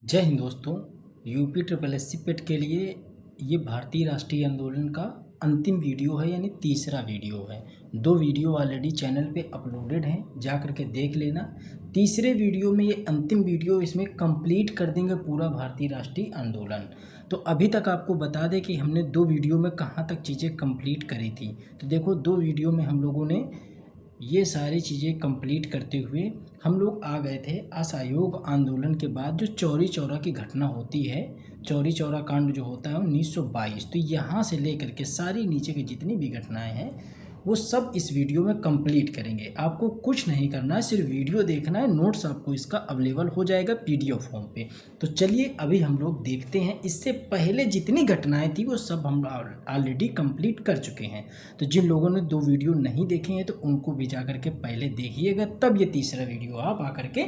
जय हिंद दोस्तों। UP triple S C पेट के लिए ये भारतीय राष्ट्रीय आंदोलन का अंतिम वीडियो है, यानी तीसरा वीडियो है। 2 वीडियो ऑलरेडी चैनल पे अपलोडेड हैं, जा कर के देख लेना। तीसरे वीडियो में ये अंतिम वीडियो, इसमें कंप्लीट कर देंगे पूरा भारतीय राष्ट्रीय आंदोलन। तो अभी तक आपको बता दें कि हमने 2 वीडियो में कहाँ तक चीज़ें कंप्लीट करी थी। तो देखो, 2 वीडियो में हम लोगों ने ये सारी चीज़ें कंप्लीट करते हुए हम लोग आ गए थे असहयोग आंदोलन के बाद जो चौरी चौरा की घटना होती है, चौरी चौरा कांड जो होता है 1922। तो यहाँ से लेकर के सारी नीचे की जितनी भी घटनाएं हैं वो सब इस वीडियो में कंप्लीट करेंगे। आपको कुछ नहीं करना है, सिर्फ वीडियो देखना है। नोट्स आपको इसका अवेलेबल हो जाएगा पीडीएफ फॉर्म पे। तो चलिए अभी हम लोग देखते हैं। इससे पहले जितनी घटनाएं थी वो सब हम ऑलरेडी कंप्लीट कर चुके हैं। तो जिन लोगों ने 2 वीडियो नहीं देखे हैं तो उनको भी जा करके पहले देखिएगा, तब ये तीसरा वीडियो आप आकर के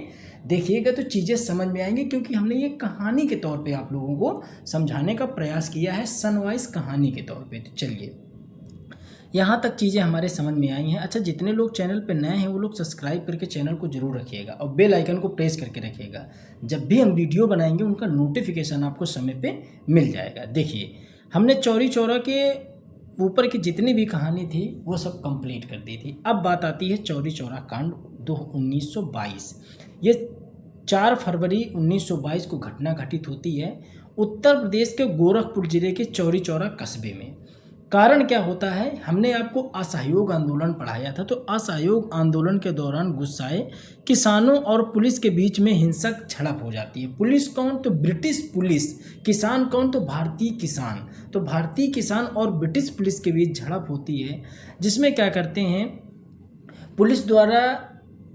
देखिएगा तो चीज़ें समझ में आएंगी। क्योंकि हमने ये कहानी के तौर पर आप लोगों को समझाने का प्रयास किया है, सनवाइज कहानी के तौर पर। तो चलिए, यहाँ तक चीज़ें हमारे समझ में आई हैं। अच्छा, जितने लोग चैनल पर नए हैं वो लोग सब्सक्राइब करके चैनल को जरूर रखिएगा और बेल आइकन को प्रेस करके रखिएगा। जब भी हम वीडियो बनाएंगे उनका नोटिफिकेशन आपको समय पे मिल जाएगा। देखिए, हमने चौरी चौरा के ऊपर की जितनी भी कहानी थी वो सब कंप्लीट कर दी थी। अब बात आती है चौरी चौरा कांड 1922। ये 4 फरवरी 1922 को घटना घटित होती है उत्तर प्रदेश के गोरखपुर जिले के चौरी चौरा कस्बे में। कारण क्या होता है, हमने आपको असहयोग आंदोलन पढ़ाया था। तो असहयोग आंदोलन के दौरान गुस्साए किसानों और पुलिस के बीच में हिंसक झड़प हो जाती है। पुलिस कौन? तो ब्रिटिश पुलिस। किसान कौन? तो भारतीय किसान। तो भारतीय किसान और ब्रिटिश पुलिस के बीच झड़प होती है, जिसमें क्या करते हैं, पुलिस द्वारा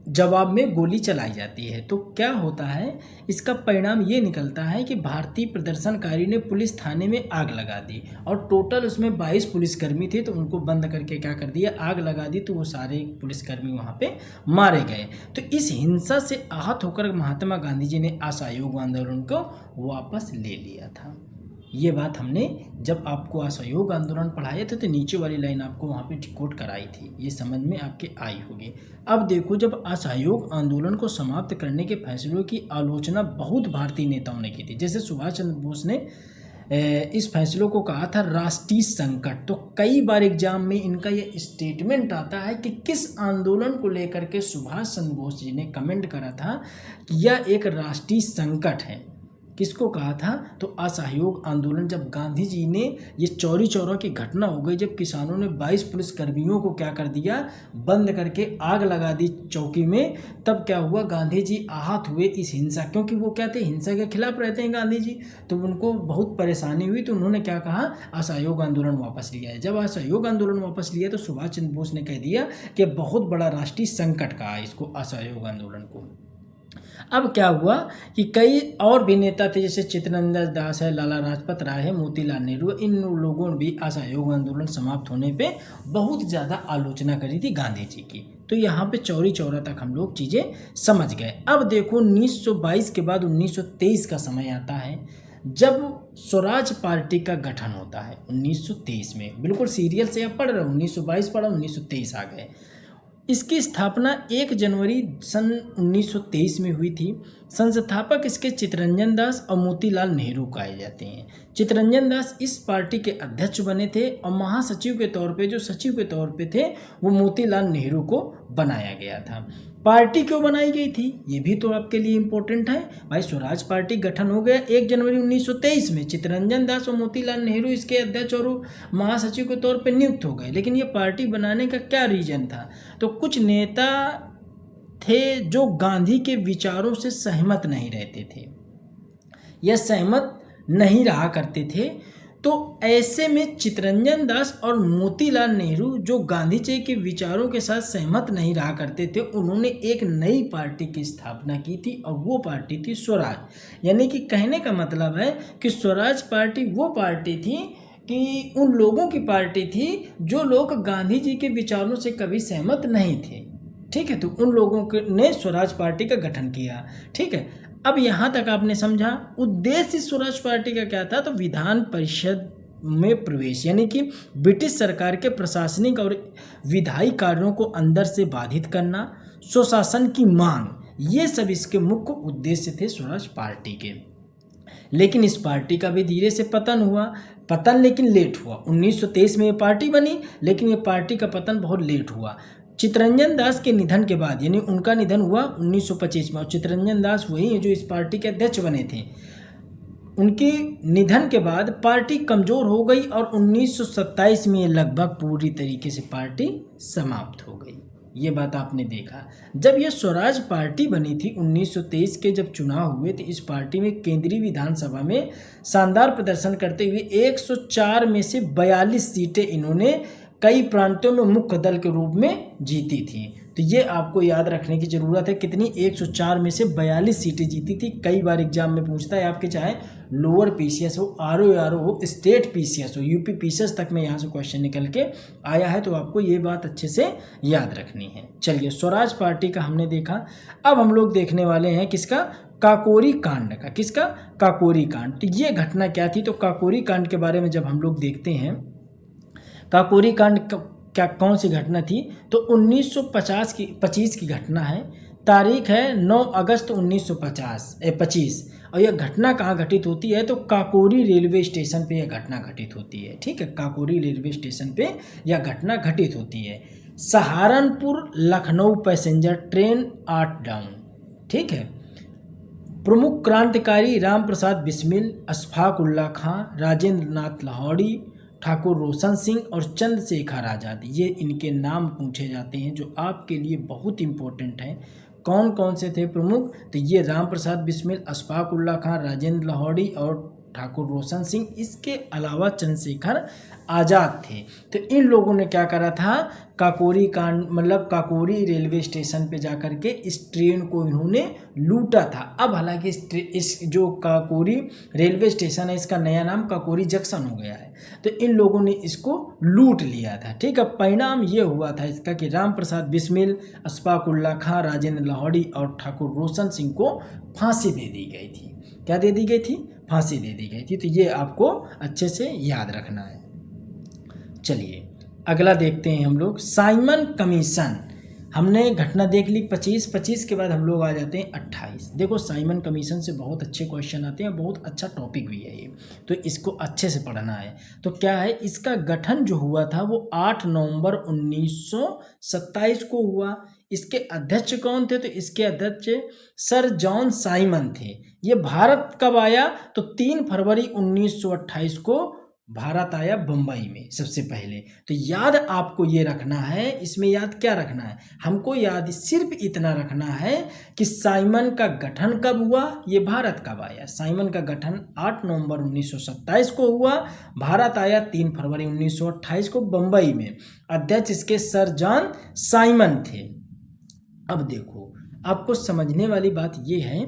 जवाब में गोली चलाई जाती है। तो क्या होता है, इसका परिणाम ये निकलता है कि भारतीय प्रदर्शनकारी ने पुलिस थाने में आग लगा दी और टोटल उसमें 22 पुलिसकर्मी थे। तो उनको बंद करके क्या कर दिया, आग लगा दी। तो वो सारे पुलिसकर्मी वहाँ पे मारे गए। तो इस हिंसा से आहत होकर महात्मा गांधी जी ने असहयोग आंदोलन को वापस ले लिया था। ये बात हमने जब आपको असहयोग आंदोलन पढ़ाए थे तो नीचे वाली लाइन आपको वहाँ पे डिकोड कराई थी, ये समझ में आपके आई होगी। अब देखो, जब असहयोग आंदोलन को समाप्त करने के फैसलों की आलोचना बहुत भारतीय नेताओं ने की थी। जैसे सुभाष चंद्र बोस ने इस फैसलों को कहा था राष्ट्रीय संकट। तो कई बार एग्जाम में इनका ये स्टेटमेंट आता है कि किस आंदोलन को लेकर के सुभाष चंद्र बोस जी ने कमेंट करा था कि यह एक राष्ट्रीय संकट है। किसको कहा था? तो असहयोग आंदोलन। जब गांधी जी ने ये चौरी चौरा की घटना हो गई, जब किसानों ने 22 पुलिसकर्मियों को क्या कर दिया, बंद करके आग लगा दी चौकी में, तब क्या हुआ, गांधी जी आहत हुए इस हिंसा, क्योंकि वो क्या थे, हिंसा के खिलाफ रहते हैं गांधी जी। तो उनको बहुत परेशानी हुई, तो उन्होंने क्या कहा, असहयोग आंदोलन वापस लिया है। जब असहयोग आंदोलन वापस लिया तो सुभाष चंद्र बोस ने कह दिया कि बहुत बड़ा राष्ट्रीय संकट कहा इसको, असहयोग आंदोलन को। अब क्या हुआ कि कई और भी नेता थे, जैसे चित्तरंजन दास है, लाला लाजपत राय है, मोतीलाल नेहरू, इन लोगों ने भी असहयोग आंदोलन समाप्त होने पे बहुत ज़्यादा आलोचना करी थी गांधी जी की। तो यहाँ पे चौरी चौरा तक हम लोग चीज़ें समझ गए। अब देखो, 1922 के बाद 1923 का समय आता है, जब स्वराज पार्टी का गठन होता है 1923 में। बिल्कुल सीरियल से आप पढ़ रहे हो, 1922 पढ़ा, 1923 आ गए। इसकी स्थापना 1 जनवरी सन 1923 में हुई थी। संस्थापक इसके चित्तरंजन दास और मोतीलाल नेहरू कहे जाते हैं। चित्तरंजन दास इस पार्टी के अध्यक्ष बने थे और महासचिव के तौर पे, जो सचिव के तौर पे थे, वो मोतीलाल नेहरू को बनाया गया था। पार्टी क्यों बनाई गई थी, ये भी तो आपके लिए इम्पोर्टेंट है भाई। स्वराज पार्टी गठन हो गया 1 जनवरी 1923 में। चित्तरंजन दास और मोतीलाल नेहरू इसके अध्यक्ष और महासचिव के तौर पर नियुक्त हो गए। लेकिन ये पार्टी बनाने का क्या रीजन था? तो कुछ नेता थे जो गांधी के विचारों से सहमत नहीं रहते थे या सहमत नहीं रहा करते थे। तो ऐसे में चित्तरंजन दास और मोतीलाल नेहरू, जो गांधी जी के विचारों के साथ सहमत नहीं रहा करते थे, उन्होंने एक नई पार्टी की स्थापना की थी और वो पार्टी थी स्वराज। यानी कि कहने का मतलब है कि स्वराज पार्टी वो पार्टी थी कि उन लोगों की पार्टी थी जो लोग गांधी जी के विचारों से कभी सहमत नहीं थे। ठीक है, तो उन लोगों ने स्वराज पार्टी का गठन किया। ठीक है, अब यहाँ तक आपने समझा। उद्देश्य स्वराज पार्टी का क्या था? तो विधान परिषद में प्रवेश, यानी कि ब्रिटिश सरकार के प्रशासनिक और विधायी कार्यों को अंदर से बाधित करना, स्वशासन की मांग, ये सब इसके मुख्य उद्देश्य थे स्वराज पार्टी के। लेकिन इस पार्टी का भी धीरे से पतन हुआ, पतन लेकिन लेट हुआ। 1923 में ये पार्टी बनी, लेकिन ये पार्टी का पतन बहुत लेट हुआ। चित्तरंजन दास के निधन के बाद, यानी उनका निधन हुआ 1925 में, और चित्तरंजन दास वही हैं जो इस पार्टी के अध्यक्ष बने थे। उनके निधन के बाद पार्टी कमज़ोर हो गई और 1927 में लगभग पूरी तरीके से पार्टी समाप्त हो गई। ये बात आपने देखा। जब यह स्वराज पार्टी बनी थी 1923 के जब चुनाव हुए थे, इस पार्टी में केंद्रीय विधानसभा में शानदार प्रदर्शन करते हुए 104 में से 42 सीटें इन्होंने कई प्रांतों में मुख्य दल के रूप में जीती थी। तो ये आपको याद रखने की ज़रूरत है। कितनी? 104 में से 42 सीटें जीती थी। कई बार एग्जाम में पूछता है आपके, चाहे लोअर पीसीएस हो, आरओ हो, स्टेट पीसीएस हो, यूपी पीसीएस तक में यहाँ से क्वेश्चन निकल के आया है। तो आपको ये बात अच्छे से याद रखनी है। चलिए, स्वराज पार्टी का हमने देखा। अब हम लोग देखने वाले हैं किसका? काकोरी कांड का। किसका? काकोरी कांड। तो ये घटना क्या थी? तो काकोरी कांड के बारे में जब हम लोग देखते हैं, काकोरी कांड क्या कौन सी घटना थी? तो 1925 की घटना है। तारीख है 9 अगस्त 1925। और यह घटना कहाँ घटित होती है? तो काकोरी रेलवे स्टेशन पे यह घटना घटित होती है। ठीक है, काकोरी रेलवे स्टेशन पे यह घटना घटित होती है। Saharanpur Lucknow passenger train 8 down. ठीक है। प्रमुख क्रांतिकारी राम प्रसाद बिस्मिल, अशफाक उल्ला खां, राजेंद्र नाथ लाहौरी, ठाकुर रोशन सिंह और चंद्रशेखर आज़ाद, ये इनके नाम पूछे जाते हैं जो आपके लिए बहुत इंपॉर्टेंट हैं। कौन कौन से थे प्रमुख? तो ये राम प्रसाद बिस्मिल, अशफाक उल्ला खां, राजेंद्र लाहौरी और ठाकुर रोशन सिंह। इसके अलावा चंद्रशेखर आज़ाद थे। तो इन लोगों ने क्या करा था? काकोरी कांड, मतलब काकोरी रेलवे स्टेशन पे जाकर के इस ट्रेन को इन्होंने लूटा था। अब हालांकि इस जो काकोरी रेलवे स्टेशन है, इसका नया नाम काकोरी जंक्शन हो गया है। तो इन लोगों ने इसको लूट लिया था। ठीक है। परिणाम ये हुआ था इसका कि राम प्रसाद बिस्मिल, अशफाक उल्ला खां, राजेंद्र लाहौरी और ठाकुर रोशन सिंह को फांसी दे दी गई थी। क्या दे दी गई थी? फांसी दे दी गई थी। तो ये आपको अच्छे से याद रखना है। चलिए, अगला देखते हैं हम लोग, साइमन कमीशन। हमने घटना देख ली 25 के बाद हम लोग आ जाते हैं 28। देखो, साइमन कमीशन से बहुत अच्छे क्वेश्चन आते हैं, बहुत अच्छा टॉपिक भी है ये, तो इसको अच्छे से पढ़ना है। तो क्या है, इसका गठन जो हुआ था वो 8 नवंबर 1927 को हुआ। इसके अध्यक्ष कौन थे? तो इसके अध्यक्ष सर जॉन साइमन थे। ये भारत कब आया? तो 3 फरवरी 1928 को भारत आया बम्बई में सबसे पहले। तो याद आपको ये रखना है, इसमें याद क्या रखना है? हमको याद सिर्फ इतना रखना है कि साइमन का गठन कब हुआ, ये भारत कब आया। साइमन का गठन 8 नवंबर 1927 को हुआ, भारत आया 3 फरवरी 1928 को बम्बई में। अध्यक्ष इसके सर जॉन साइमन थे। अब देखो, आपको समझने वाली बात ये है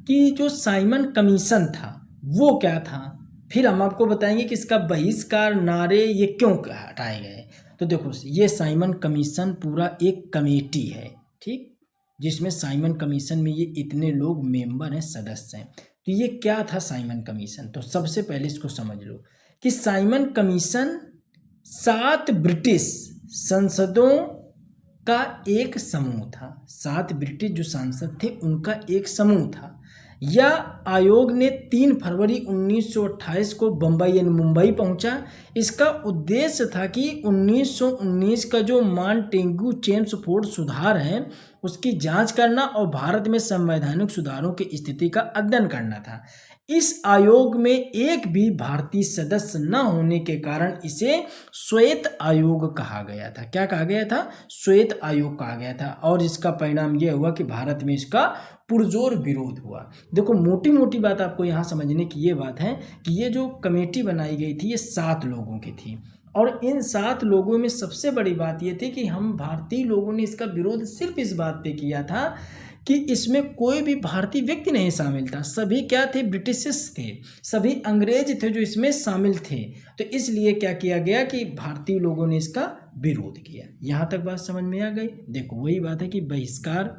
कि जो साइमन कमीशन था वो क्या था, फिर हम आपको बताएंगे कि इसका बहिष्कार, नारे ये क्यों हटाए गए। तो देखो, ये साइमन कमीशन पूरा एक कमेटी है, ठीक, जिसमें साइमन कमीशन में ये इतने लोग मेंबर हैं, सदस्य हैं। तो ये क्या था साइमन कमीशन? तो सबसे पहले इसको समझ लो कि साइमन कमीशन 7 ब्रिटिश संसदों का एक समूह था। 7 ब्रिटिश जो सांसद थे उनका एक समूह था। यह आयोग ने 3 फरवरी 1928 को बम्बई यानी मुंबई पहुंचा। इसका उद्देश्य था कि 1919 का जो मॉन्टेग्यू चेम्सफोर्ड सुधार है उसकी जांच करना और भारत में संवैधानिक सुधारों की स्थिति का अध्ययन करना था। इस आयोग में एक भी भारतीय सदस्य न होने के कारण इसे श्वेत आयोग कहा गया था। क्या कहा गया था? श्वेत आयोग कहा गया था। और इसका परिणाम यह हुआ कि भारत में इसका पुरजोर विरोध हुआ। देखो, मोटी मोटी बात आपको यहाँ समझने की ये बात है कि ये जो कमेटी बनाई गई थी ये 7 लोगों की थी, और इन 7 लोगों में सबसे बड़ी बात ये थी कि हम भारतीय लोगों ने इसका विरोध सिर्फ इस बात पे किया था कि इसमें कोई भी भारतीय व्यक्ति नहीं शामिल था। सभी क्या थे? ब्रिटिशर्स थे, सभी अंग्रेज थे जो इसमें शामिल थे। तो इसलिए क्या किया गया कि भारतीय लोगों ने इसका विरोध किया। यहाँ तक बात समझ में आ गई? देखो, वही बात है कि बहिष्कार,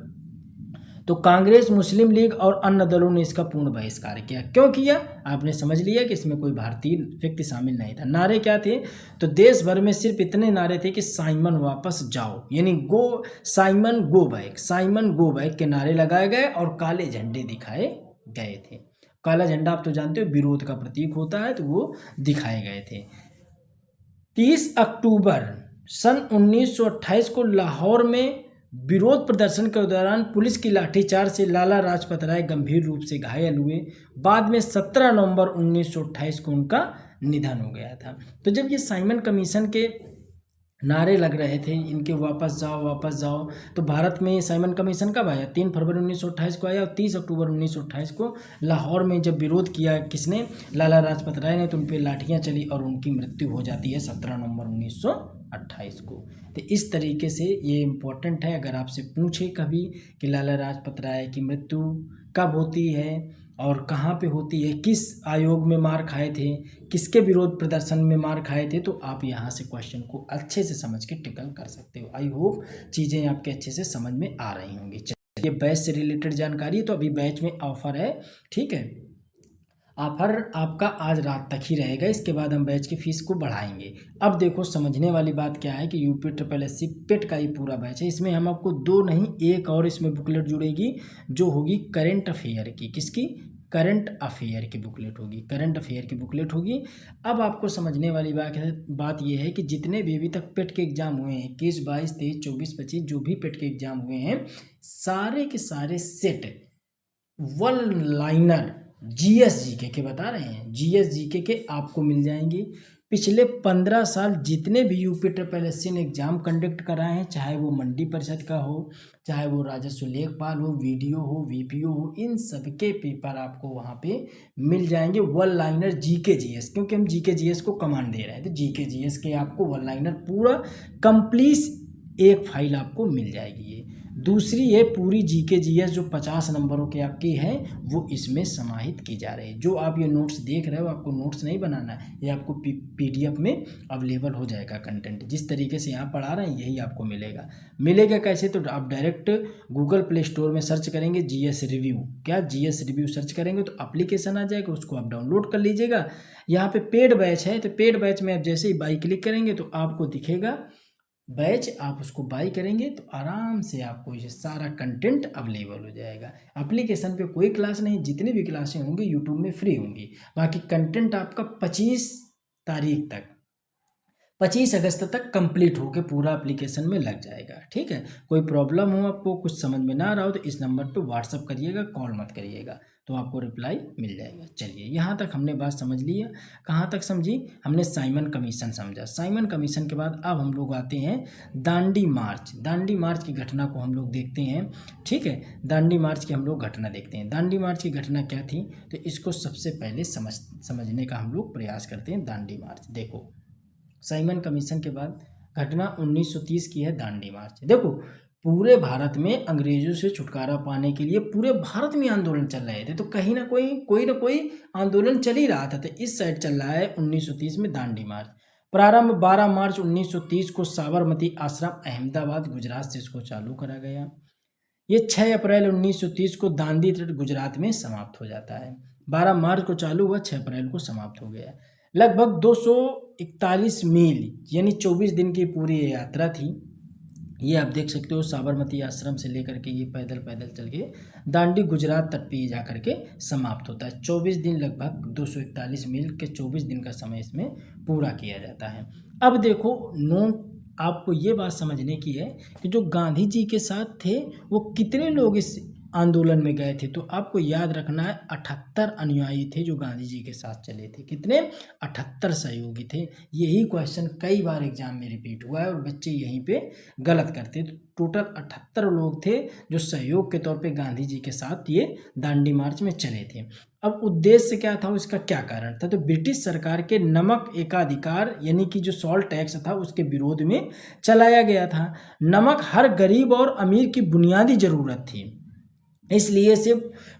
तो कांग्रेस, मुस्लिम लीग और अन्य दलों ने इसका पूर्ण बहिष्कार किया। क्यों किया? आपने समझ लिया कि इसमें कोई भारतीय व्यक्ति शामिल नहीं था। नारे क्या थे? तो देश भर में सिर्फ इतने नारे थे कि साइमन वापस जाओ, यानी go Simon go back, Simon go back के नारे लगाए गए और काले झंडे दिखाए गए थे। काला झंडा आप तो जानते हो विरोध का प्रतीक होता है, तो वो दिखाए गए थे। 30 अक्टूबर सन 1928 को लाहौर में विरोध प्रदर्शन के दौरान पुलिस की लाठीचार्ज से लाला लाजपत राय गंभीर रूप से घायल हुए। बाद में 17 नवंबर 1928 को उनका निधन हो गया था। तो जब ये साइमन कमीशन के नारे लग रहे थे, इनके वापस जाओ, तो भारत में साइमन कमीशन कब आया? 3 फरवरी 1928 को आया, और 30 अक्टूबर 1928 को लाहौर में जब विरोध किया किसने? लाला लाजपत राय ने, तो उन पर लाठियाँ चली और उनकी मृत्यु हो जाती है 17 नवंबर 1928 को। तो इस तरीके से ये इम्पोर्टेंट है, अगर आपसे पूछे कभी कि लाला लाजपत राय की मृत्यु कब होती है और कहाँ पे होती है, किस आयोग में मार खाए थे, किसके विरोध प्रदर्शन में मार खाए थे, तो आप यहाँ से क्वेश्चन को अच्छे से समझ के टिकल कर सकते हो। आई होप चीज़ें आपके अच्छे से समझ में आ रही होंगी। चलिए, बैच से रिलेटेड जानकारी, तो अभी बैच में ऑफर है, ठीक है, ऑफर आपका आज रात तक ही रहेगा, इसके बाद हम बैच की फ़ीस को बढ़ाएंगे। अब देखो, समझने वाली बात क्या है कि यूपी SSSC पेट का ही पूरा बैच है। इसमें हम आपको 2 नहीं, एक और इसमें बुकलेट जुड़ेगी, जो होगी करंट अफेयर की। किसकी? करंट अफेयर की बुकलेट होगी, करंट अफेयर की बुकलेट होगी। अब आपको समझने वाली बात यह है कि जितने भी अभी तक पेट के एग्जाम हुए हैं, 21, 22, 23, 24, 25, जो भी पेट के एग्जाम हुए हैं, सारे के सारे set one liner GS GK के बता रहे हैं, GS GK के आपको मिल जाएंगे। पिछले 15 साल जितने भी यूपी SSSC ने एग्जाम कंडक्ट कराए हैं, चाहे वो मंडी परिषद का हो, चाहे वो राजस्व लेखपाल हो, वीडियो हो, VPO हो, इन सबके पेपर आपको वहाँ पे मिल जाएंगे वन लाइनर GK GS, क्योंकि हम GK GS को कमांड दे रहे हैं, तो GK GS के आपको वन लाइनर पूरा कंप्लीट एक फाइल आपको मिल जाएगी। ये दूसरी है पूरी GK GS जो 50 नंबरों के आपकी है, वो इसमें समाहित की जा रही है। जो आप ये नोट्स देख रहे हो, आपको नोट्स नहीं बनाना है, ये आपको PDF में अवेलेबल हो जाएगा। कंटेंट जिस तरीके से यहाँ पढ़ा रहे हैं यही आपको मिलेगा कैसे? तो आप डायरेक्ट गूगल प्ले स्टोर में सर्च करेंगे GS रिव्यू, क्या GS रिव्यू सर्च करेंगे तो एप्लीकेशन आ जाएगा, उसको आप डाउनलोड कर लीजिएगा। यहाँ पे पेड बैच है, तो पेड बैच में आप जैसे ही बाई क्लिक करेंगे तो आपको दिखेगा बैच, आप उसको बाई करेंगे तो आराम से आपको ये सारा कंटेंट अवेलेबल हो जाएगा। एप्लीकेशन पे कोई क्लास नहीं, जितनी भी क्लासें होंगी यूट्यूब में फ्री होंगी। बाकी कंटेंट आपका 25 तारीख तक, 25 अगस्त तक कंप्लीट होके पूरा एप्लीकेशन में लग जाएगा। ठीक है, कोई प्रॉब्लम हो, आपको कुछ समझ में ना आ रहा हो, तो इस नंबर पे व्हाट्सअप करिएगा, कॉल मत करिएगा, तो आपको रिप्लाई मिल जाएगा। चलिए, यहाँ तक हमने बात समझ लिया। कहाँ तक समझी? हमने साइमन कमीशन समझा। साइमन कमीशन के बाद अब हम लोग आते हैं दांडी मार्च। दांडी मार्च की घटना को हम लोग देखते हैं। ठीक है, दांडी मार्च की हम लोग घटना देखते हैं। दांडी मार्च की घटना क्या थी, तो इसको सबसे पहले समझने का हम लोग प्रयास करते हैं। दांडी मार्च देखो, साइमन कमीशन के बाद घटना 1930 की है दांडी मार्च। देखो, पूरे भारत में अंग्रेजों से छुटकारा पाने के लिए पूरे भारत में आंदोलन चल रहे थे, तो कहीं ना कोई आंदोलन चल ही रहा था। तो इस साइड चल रहा है 1930 में दांडी मार्च। प्रारंभ 12 मार्च 1930 को साबरमती आश्रम अहमदाबाद गुजरात से इसको चालू करा गया। ये 6 अप्रैल 1930 को दांडी तट गुजरात में समाप्त हो जाता है। 12 मार्च को चालू हुआ, 6 अप्रैल को समाप्त हो गया। लगभग 241 मील यानी 24 दिन की पूरी यात्रा थी। ये आप देख सकते हो, साबरमती आश्रम से लेकर के ये पैदल चल के दांडी गुजरात तट पे जा करके समाप्त होता है। 24 दिन, लगभग 241 मील के 24 दिन का समय इसमें पूरा किया जाता है। अब देखो, आपको ये बात समझने की है कि जो गांधी जी के साथ थे वो कितने लोग इस आंदोलन में गए थे। तो आपको याद रखना है 78 अनुयायी थे जो गांधी जी के साथ चले थे। कितने? 78 सहयोगी थे। यही क्वेश्चन कई बार एग्जाम में रिपीट हुआ है और बच्चे यहीं पे गलत करते। तो टोटल 78 लोग थे जो सहयोग के तौर पे गांधी जी के साथ ये दांडी मार्च में चले थे। अब उद्देश्य क्या था, उसका क्या कारण था? तो ब्रिटिश सरकार के नमक एकाधिकार यानी कि जो सॉल्ट टैक्स था उसके विरोध में चलाया गया था। नमक हर गरीब और अमीर की बुनियादी जरूरत थी, इसलिए इसे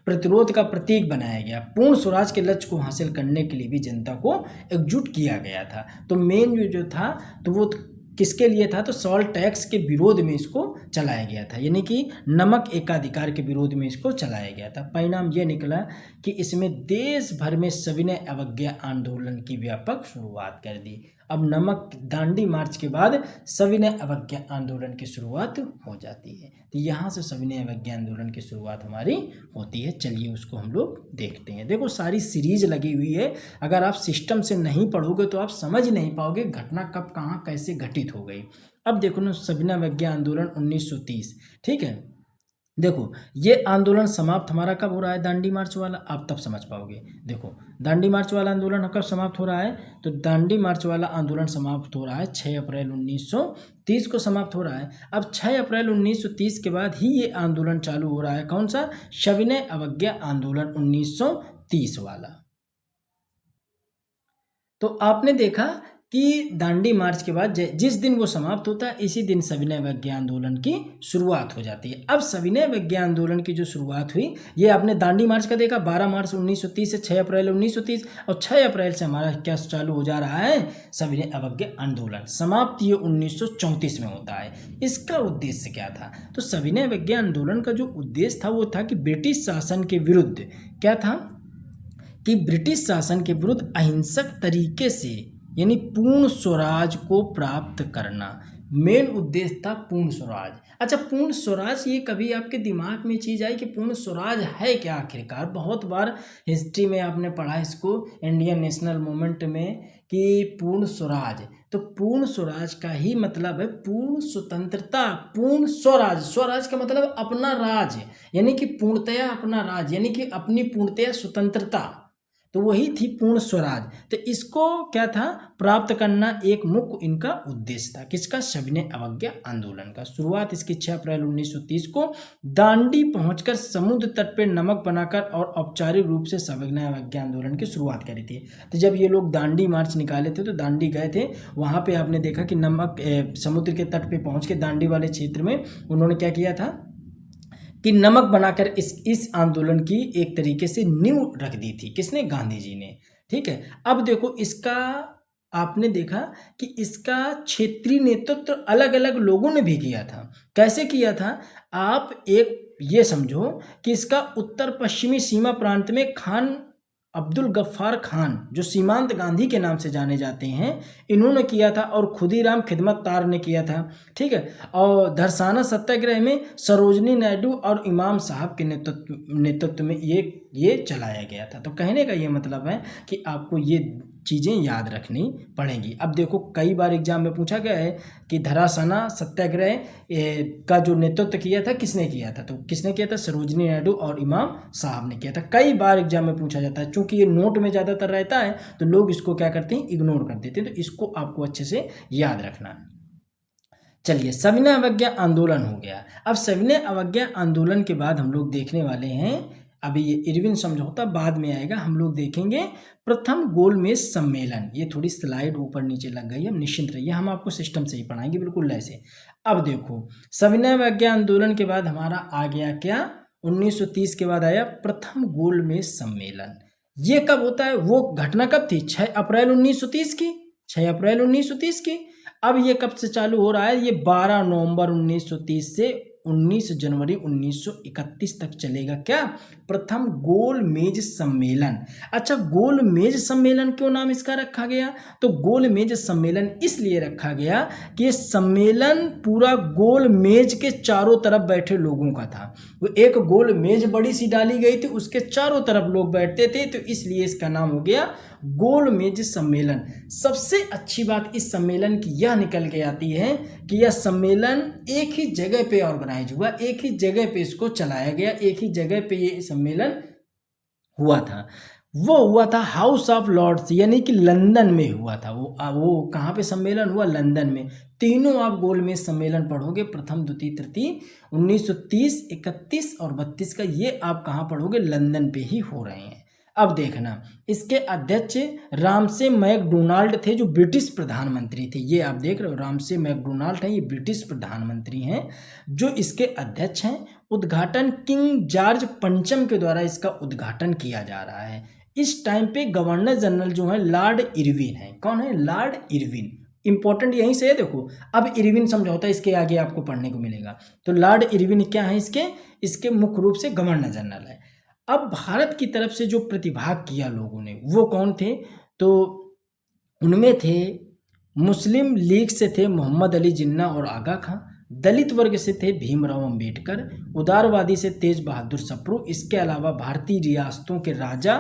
प्रतिरोध का प्रतीक बनाया गया। पूर्ण स्वराज के लक्ष्य को हासिल करने के लिए भी जनता को एकजुट किया गया था। तो मेन जो था तो वो किसके लिए था? तो सॉल्ट टैक्स के विरोध में इसको चलाया गया था, यानी कि नमक एकाधिकार के विरोध में इसको चलाया गया था। परिणाम यह निकला कि इसमें देश भर में सविनय अवज्ञा आंदोलन की व्यापक शुरुआत कर दी। अब नमक दांडी मार्च के बाद सविनय अवज्ञा आंदोलन की शुरुआत हो जाती है। तो यहाँ से सविनय अवज्ञा आंदोलन की शुरुआत हमारी होती है। चलिए उसको हम लोग देखते हैं। देखो सारी सीरीज लगी हुई है, अगर आप सिस्टम से नहीं पढ़ोगे तो आप समझ नहीं पाओगे घटना कब कहाँ कैसे घटित हो गई। अब देखो ना, सविनय अवज्ञा आंदोलन 1930, ठीक है। देखो ये आंदोलन समाप्त हमारा कब हो रहा है, दांडी मार्च वाला, आप तब समझ पाओगे। देखो दांडी मार्च वाला आंदोलन कब समाप्त हो रहा है, तो दांडी मार्च वाला आंदोलन समाप्त हो रहा है 6 अप्रैल 1930 को समाप्त हो रहा है। अब 6 अप्रैल 1930 के बाद ही ये आंदोलन चालू हो रहा है, कौन सा, सविनय अवज्ञा आंदोलन 1930 वाला। तो आपने देखा कि दांडी मार्च के बाद जिस दिन वो समाप्त होता है इसी दिन सविनय अवज्ञा आंदोलन की शुरुआत हो जाती है। अब सविनय अवज्ञा आंदोलन की जो शुरुआत हुई, ये आपने दांडी मार्च का देखा 12 मार्च 1930 से 6 अप्रैल 1930, और 6 अप्रैल से हमारा क्या चालू हो जा रहा है, सविनय अवज्ञा आंदोलन। समाप्त ये 1934 में होता है। इसका उद्देश्य क्या था, तो सविनय अवज्ञा आंदोलन का जो उद्देश्य था वो था कि ब्रिटिश शासन के विरुद्ध, क्या था कि ब्रिटिश शासन के विरुद्ध अहिंसक तरीके से यानी पूर्ण स्वराज को प्राप्त करना। मेन उद्देश्य था पूर्ण स्वराज। अच्छा, पूर्ण स्वराज, ये कभी आपके दिमाग में चीज़ आई कि पूर्ण स्वराज है क्या आखिरकार। बहुत बार हिस्ट्री में आपने पढ़ा इसको, इंडियन नेशनल मूवमेंट में, कि पूर्ण स्वराज। तो पूर्ण स्वराज का ही मतलब है पूर्ण स्वतंत्रता, पूर्ण स्वराज। स्वराज का मतलब अपना राज, यानी कि पूर्णतया अपना राज, यानी कि अपनी पूर्णतया स्वतंत्रता, तो वही थी पूर्ण स्वराज। तो इसको क्या था, प्राप्त करना एक मुख्य इनका उद्देश्य था। किसका, सविनय अवज्ञा आंदोलन का। शुरुआत इसकी 6 अप्रैल 1930 को दांडी पहुंचकर समुद्र तट पर नमक बनाकर और औपचारिक रूप से सविनय अवज्ञा आंदोलन की शुरुआत करी थी। तो जब ये लोग दांडी मार्च निकाले थे तो दांडी गए थे, वहां पे आपने देखा कि नमक समुद्र के तट पे पहुंच के दांडी वाले क्षेत्र में उन्होंने क्या किया था कि नमक बनाकर इस आंदोलन की एक तरीके से नींव रख दी थी। किसने, गांधी जी ने। ठीक है, अब देखो इसका आपने देखा कि इसका क्षेत्रीय नेतृत्व अलग अलग लोगों ने भी किया था। कैसे किया था, आप एक ये समझो कि इसका उत्तर पश्चिमी सीमा प्रांत में खान अब्दुल गफ्फार खान, जो सीमांत गांधी के नाम से जाने जाते हैं, इन्होंने किया था, और खुदीराम खिदमतगार ने किया था। ठीक है, और धरसाना सत्याग्रह में सरोजनी नायडू और इमाम साहब के नेतृत्व में ये चलाया गया था। तो कहने का ये मतलब है कि आपको ये चीज़ें याद रखनी पड़ेंगी। अब देखो कई बार एग्जाम में पूछा गया है कि धरासाना सत्याग्रह का जो नेतृत्व किया था किसने किया था, तो किसने किया था, सरोजनी नायडू और इमाम साहब ने किया था। कई बार एग्जाम में पूछा जाता है, चूंकि ये नोट में ज़्यादातर रहता है तो लोग इसको क्या करते हैं, इग्नोर कर देते हैं। तो इसको आपको अच्छे से याद रखना है। चलिए, सविनय अवज्ञा आंदोलन हो गया। अब सविनय अवज्ञा आंदोलन के बाद हम लोग देखने वाले हैं, अभी ये इरविन समझौता बाद में आएगा, हम लोग देखेंगे प्रथम गोलमेज सम्मेलन। ये थोड़ी स्लाइड ऊपर नीचे लग गई है, निश्चिंत रहिए, हम आपको सिस्टम से ही पढ़ाएंगे बिल्कुल ऐसे। अब देखो सविनय अवज्ञा आंदोलन के बाद हमारा आ गया क्या, 1930 के बाद आया प्रथम गोलमेज सम्मेलन। ये कब होता है, वो घटना कब थी, 6 अप्रैल 1930 की, 6 अप्रैल 1930 की। अब ये कब से चालू हो रहा है, ये 12 नवंबर 1930 से 19 जनवरी 1931 तक चलेगा। क्या, प्रथम गोल मेज सम्मेलन। अच्छा, गोल मेज सम्मेलन क्यों नाम इसका रखा गया, तो गोल मेज सम्मेलन इसलिए रखा गया कि ये सम्मेलन पूरा गोल मेज के चारों तरफ बैठे लोगों का था। वो एक गोल मेज बड़ी सी डाली गई थी, उसके चारों तरफ लोग बैठते थे, तो इसलिए इसका नाम हो गया गोल मेज सम्मेलन। सबसे अच्छी बात इस सम्मेलन की यह निकल के आती है कि यह सम्मेलन एक ही जगह पे ऑर्गेनाइज हुआ, एक ही जगह पे इसको चलाया गया, एक ही जगह पे ये सम्मेलन हुआ था। वो हुआ था हाउस ऑफ लॉर्ड्स, यानी कि लंदन में हुआ था। वो कहाँ पे सम्मेलन हुआ, लंदन में। तीनों आप गोलमेज सम्मेलन पढ़ोगे, प्रथम द्वितीय तृतीय 1930, 31 और 32 का, ये आप कहाँ पढ़ोगे, लंदन पे ही हो रहे हैं। अब देखना, इसके अध्यक्ष रामसे मैकडोनाल्ड थे, जो ब्रिटिश प्रधानमंत्री थे। ये आप देख रहे हो, रामसे मैकडोनाल्ड हैं, ये ब्रिटिश प्रधानमंत्री हैं जो इसके अध्यक्ष हैं। उद्घाटन किंग जॉर्ज पंचम के द्वारा इसका उद्घाटन किया जा रहा है। इस टाइम पे गवर्नर जनरल जो है लॉर्ड इरविन है। कौन है, लॉर्ड इरविन। इंपॉर्टेंट यहीं से है, देखो अब इरविन समझौता इसके आगे आपको पढ़ने को मिलेगा। तो लॉर्ड इरविन क्या है, इसके मुख्य रूप से गवर्नर जनरल है। अब भारत की तरफ से जो प्रतिभाग किया लोगों ने, वो कौन थे, तो उनमें थे मुस्लिम लीग से थे मोहम्मद अली जिन्ना और आगा खां, दलित वर्ग से थे भीमराव अंबेडकर, उदारवादी से तेज बहादुर सप्रू। इसके अलावा भारतीय रियासतों के राजा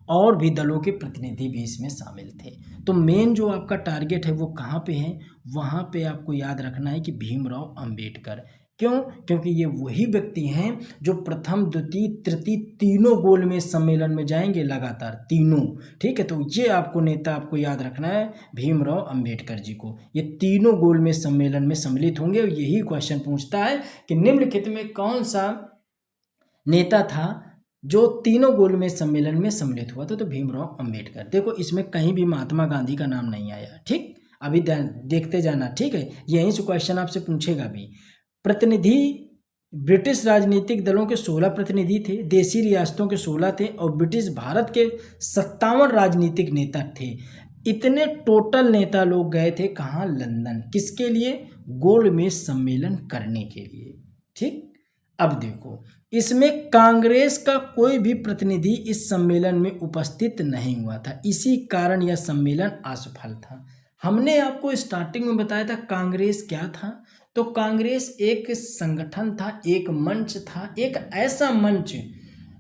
और भी दलों के प्रतिनिधि भी इसमें शामिल थे। तो मेन जो आपका टारगेट है वो कहाँ पे है, वहाँ पे आपको याद रखना है कि भीमराव अंबेडकर। क्यों? क्योंकि ये वही व्यक्ति हैं जो प्रथम द्वितीय तृतीय तीनों गोलमेज सम्मेलन में जाएंगे लगातार, तीनों। ठीक है, तो ये आपको नेता आपको याद रखना है भीमराव अंबेडकर जी को। ये तीनों गोलमेज सम्मेलन में सम्मिलित होंगे और यही क्वेश्चन पूछता है कि निम्नलिखित में कौन सा नेता था जो तीनों गोलमेज सम्मेलन में सम्मिलित हुआ था, तो भीमराव अंबेडकर। देखो इसमें कहीं भी महात्मा गांधी का नाम नहीं आया। ठीक, अभी देखते जाना। ठीक है, यहीं से क्वेश्चन आपसे पूछेगा भी। प्रतिनिधि ब्रिटिश राजनीतिक दलों के 16 प्रतिनिधि थे, देसी रियासतों के 16 थे और ब्रिटिश भारत के 57 राजनीतिक नेता थे। इतने टोटल नेता लोग गए थे कहाँ? लंदन। किसके लिए? गोलमेज सम्मेलन करने के लिए। ठीक, अब देखो इसमें कांग्रेस का कोई भी प्रतिनिधि इस सम्मेलन में उपस्थित नहीं हुआ था, इसी कारण यह सम्मेलन असफल था। हमने आपको स्टार्टिंग में बताया था कांग्रेस क्या था, तो कांग्रेस एक संगठन था, एक मंच था, एक ऐसा मंच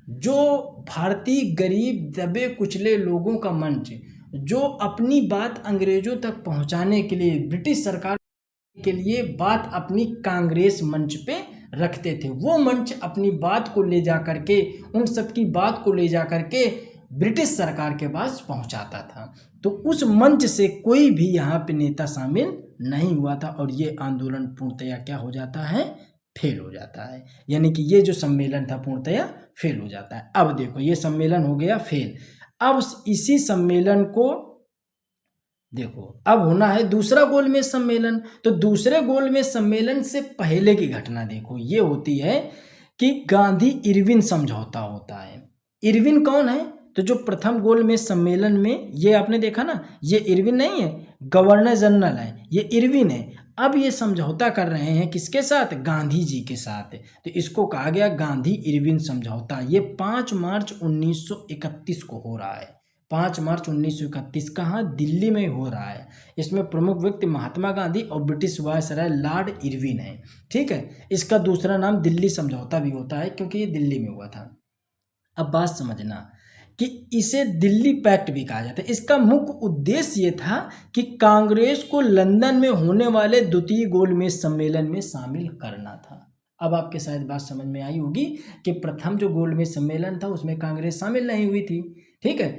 जो भारतीय गरीब दबे कुचले लोगों का मंच, जो अपनी बात अंग्रेजों तक पहुंचाने के लिए, ब्रिटिश सरकार के लिए बात अपनी कांग्रेस मंच पे रखते थे। वो मंच अपनी बात को ले जा करके, उन सब की बात को ले जा करके ब्रिटिश सरकार के पास पहुंचाता था। तो उस मंच से कोई भी यहाँ पे नेता शामिल नहीं हुआ था और ये आंदोलन पूर्णतया क्या हो जाता है? फेल हो जाता है। यानी कि ये जो सम्मेलन था पूर्णतया फेल हो जाता है। अब देखो ये सम्मेलन हो गया फेल। अब इसी सम्मेलन को देखो अब होना है दूसरा गोलमेज सम्मेलन। तो दूसरे गोलमेज सम्मेलन से पहले की घटना देखो, ये होती है कि गांधी इरविन समझौता होता है। इरविन कौन है? तो जो प्रथम गोलमेज सम्मेलन में, ये आपने देखा ना, ये इरविन नहीं है, गवर्नर जनरल है, ये इरविन है। अब ये समझौता कर रहे हैं किसके साथ? गांधी जी के साथ। तो इसको कहा गया गांधी इरविन समझौता। ये 5 मार्च 1931 को हो रहा है। 5 मार्च 1931 कहाँ? दिल्ली में हो रहा है। इसमें प्रमुख व्यक्ति महात्मा गांधी और ब्रिटिश वायसराय लॉर्ड इरविन है। ठीक है, इसका दूसरा नाम दिल्ली समझौता भी होता है क्योंकि ये दिल्ली में हुआ था। अब बात समझना कि इसे दिल्ली पैक्ट भी कहा जाता है। इसका मुख्य उद्देश्य ये था कि कांग्रेस को लंदन में होने वाले द्वितीय गोलमेज सम्मेलन में शामिल करना था। अब आपके शायद बात समझ में आई होगी कि प्रथम जो गोलमेज सम्मेलन था उसमें कांग्रेस शामिल नहीं हुई थी। ठीक है,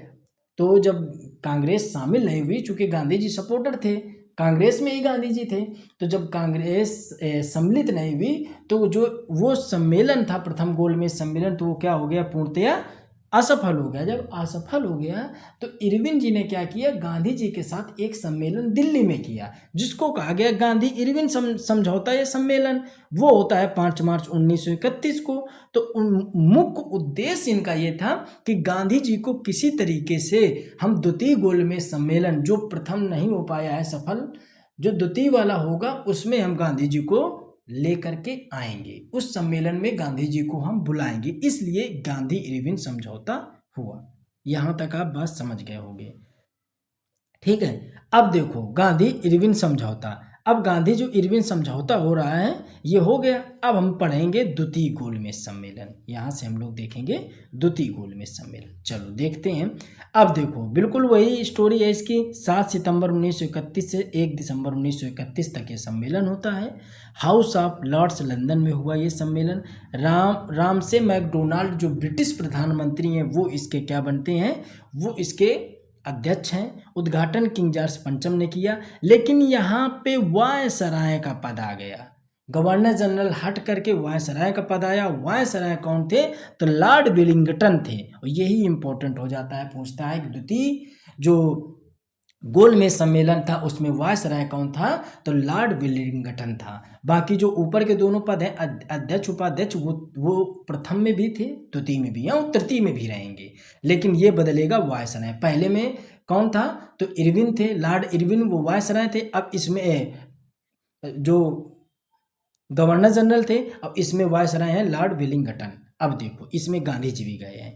तो जब कांग्रेस शामिल नहीं हुई, चूंकि गांधी जी सपोर्टर थे, कांग्रेस में ही गांधी जी थे, तो जब कांग्रेस सम्मिलित नहीं हुई तो जो वो सम्मेलन था प्रथम गोलमेज सम्मेलन, तो वो क्या हो गया? पूर्णतया असफल हो गया। जब असफल हो गया तो इरविन जी ने क्या किया? गांधी जी के साथ एक सम्मेलन दिल्ली में किया जिसको कहा गया गांधी इरविन समझौता। ये सम्मेलन वो होता है 5 मार्च 1931 को। तो मुख्य उद्देश्य इनका ये था कि गांधी जी को किसी तरीके से हम द्वितीय गोलमेज सम्मेलन, जो प्रथम नहीं हो पाया है सफल, जो द्वितीय वाला होगा उसमें हम गांधी जी को लेकर के आएंगे, उस सम्मेलन में गांधी जी को हम बुलाएंगे, इसलिए गांधी इरविन समझौता हुआ। यहां तक आप बात समझ गए होंगे। ठीक है, अब देखो गांधी इरविन समझौता। अब गांधी जो इरविन समझौता हो रहा है ये हो गया। अब हम पढ़ेंगे द्वितीय गोलमेज सम्मेलन। यहाँ से हम लोग देखेंगे द्वितीय गोलमेज सम्मेलन। चलो देखते हैं। अब देखो बिल्कुल वही स्टोरी है इसकी। 7 सितंबर 1931 से 1 दिसंबर 1931 तक ये सम्मेलन होता है। हाउस ऑफ लॉर्ड्स लंदन में हुआ ये सम्मेलन। रामसे मैकडोनाल्ड जो ब्रिटिश प्रधानमंत्री हैं वो इसके क्या बनते हैं? वो इसके अध्यक्ष हैं। उद्घाटन किंग जॉर्ज पंचम ने किया। लेकिन यहाँ पे वायसराय का पद आ गया। गवर्नर जनरल हट करके वायसराय का पद आया। वायसराय कौन थे? तो लॉर्ड वेलिंगटन थे। और यही इंपॉर्टेंट हो जाता है, पूछता है कि द्वितीय जो गोलमेज सम्मेलन था उसमें वायसराय कौन था? तो लॉर्ड वेलिंगटन था। बाकी जो ऊपर के दोनों पद हैं अध्यक्ष उपाध्यक्ष, वो प्रथम में भी थे, द्वितीय में भी हैं और तृतीय में भी रहेंगे। लेकिन ये बदलेगा वायसराय। पहले में कौन था? तो इरविन थे, लॉर्ड इरविन, वो वायसराय थे। अब इसमें जो गवर्नर जनरल थे, अब इसमें वायसराय हैं लॉर्ड वेलिंगटन। अब देखो इसमें गांधी जी भी गए हैं।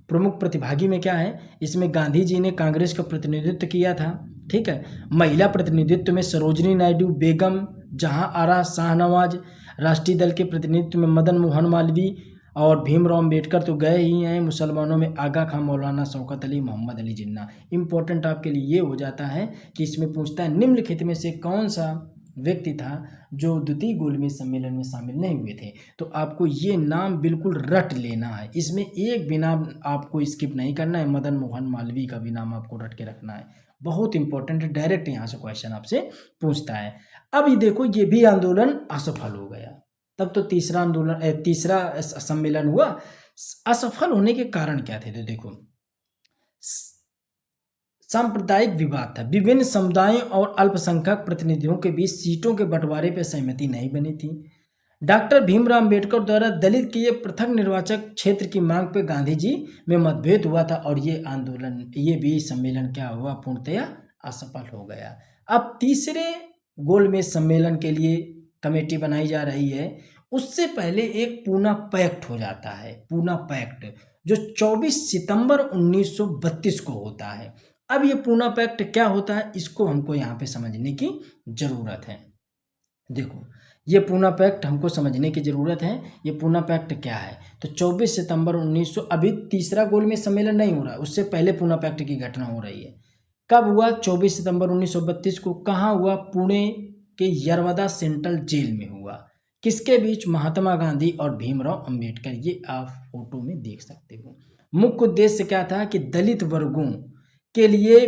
प्रमुख प्रतिभागी में क्या है, इसमें गांधी जी ने कांग्रेस का प्रतिनिधित्व किया था, ठीक है। महिला प्रतिनिधित्व में सरोजनी नायडू, बेगम जहां आरा शाहनवाज, राष्ट्रीय दल के प्रतिनिधित्व में मदन मोहन मालवीय और भीमराव अम्बेडकर तो गए ही हैं। मुसलमानों में आगा खां, मौलाना शौकत अली, मोहम्मद अली जिन्ना। इंपॉर्टेंट आपके लिए ये हो जाता है कि इसमें पूछता है निम्नलिखित में से कौन सा व्यक्ति था जो द्वितीय गोलमेज सम्मेलन में शामिल नहीं हुए थे। तो आपको ये नाम बिल्कुल रट लेना है, इसमें एक भी नाम आपको स्किप नहीं करना है। मदन मोहन मालवीय का भी नाम आपको रट के रखना है, बहुत इंपॉर्टेंट है, डायरेक्ट यहाँ से क्वेश्चन आपसे पूछता है। अब ये देखो, ये भी आंदोलन असफल हो गया। तब तो तीसरा सम्मेलन हुआ। असफल होने के कारण क्या थे, तो देखो सांप्रदायिक विवाद था। विभिन्न समुदायों और अल्पसंख्यक प्रतिनिधियों के बीच सीटों के बंटवारे पर सहमति नहीं बनी थी। डॉक्टर भीमराव अम्बेडकर द्वारा दलित के ये पृथक निर्वाचक क्षेत्र की मांग पर गांधी जी में मतभेद हुआ था और ये भी सम्मेलन क्या हुआ, पूर्णतया असफल हो गया। अब तीसरे गोलमेज सम्मेलन के लिए कमेटी बनाई जा रही है। उससे पहले एक पूना पैक्ट हो जाता है, पूना पैक्ट जो 24 सितंबर 1932 को होता है। अब ये पूना पैक्ट क्या होता है, इसको हमको यहाँ पे समझने की जरूरत है। देखो, ये पूना पैक्ट हमको समझने की जरूरत है। ये पूना पैक्ट क्या है, तो 24 सितंबर 1900, अभी तीसरा गोलमेज सम्मेलन नहीं हो रहा, उससे पहले पूना पैक्ट की घटना हो रही है। कब हुआ, 24 सितंबर 1932 को। कहाँ हुआ, पुणे के यरवदा सेंट्रल जेल में हुआ। किसके बीच, महात्मा गांधी और भीमराव अंबेडकर। ये आप फोटो में देख सकते हो। मुख्य उद्देश्य क्या था कि दलित वर्गों के लिए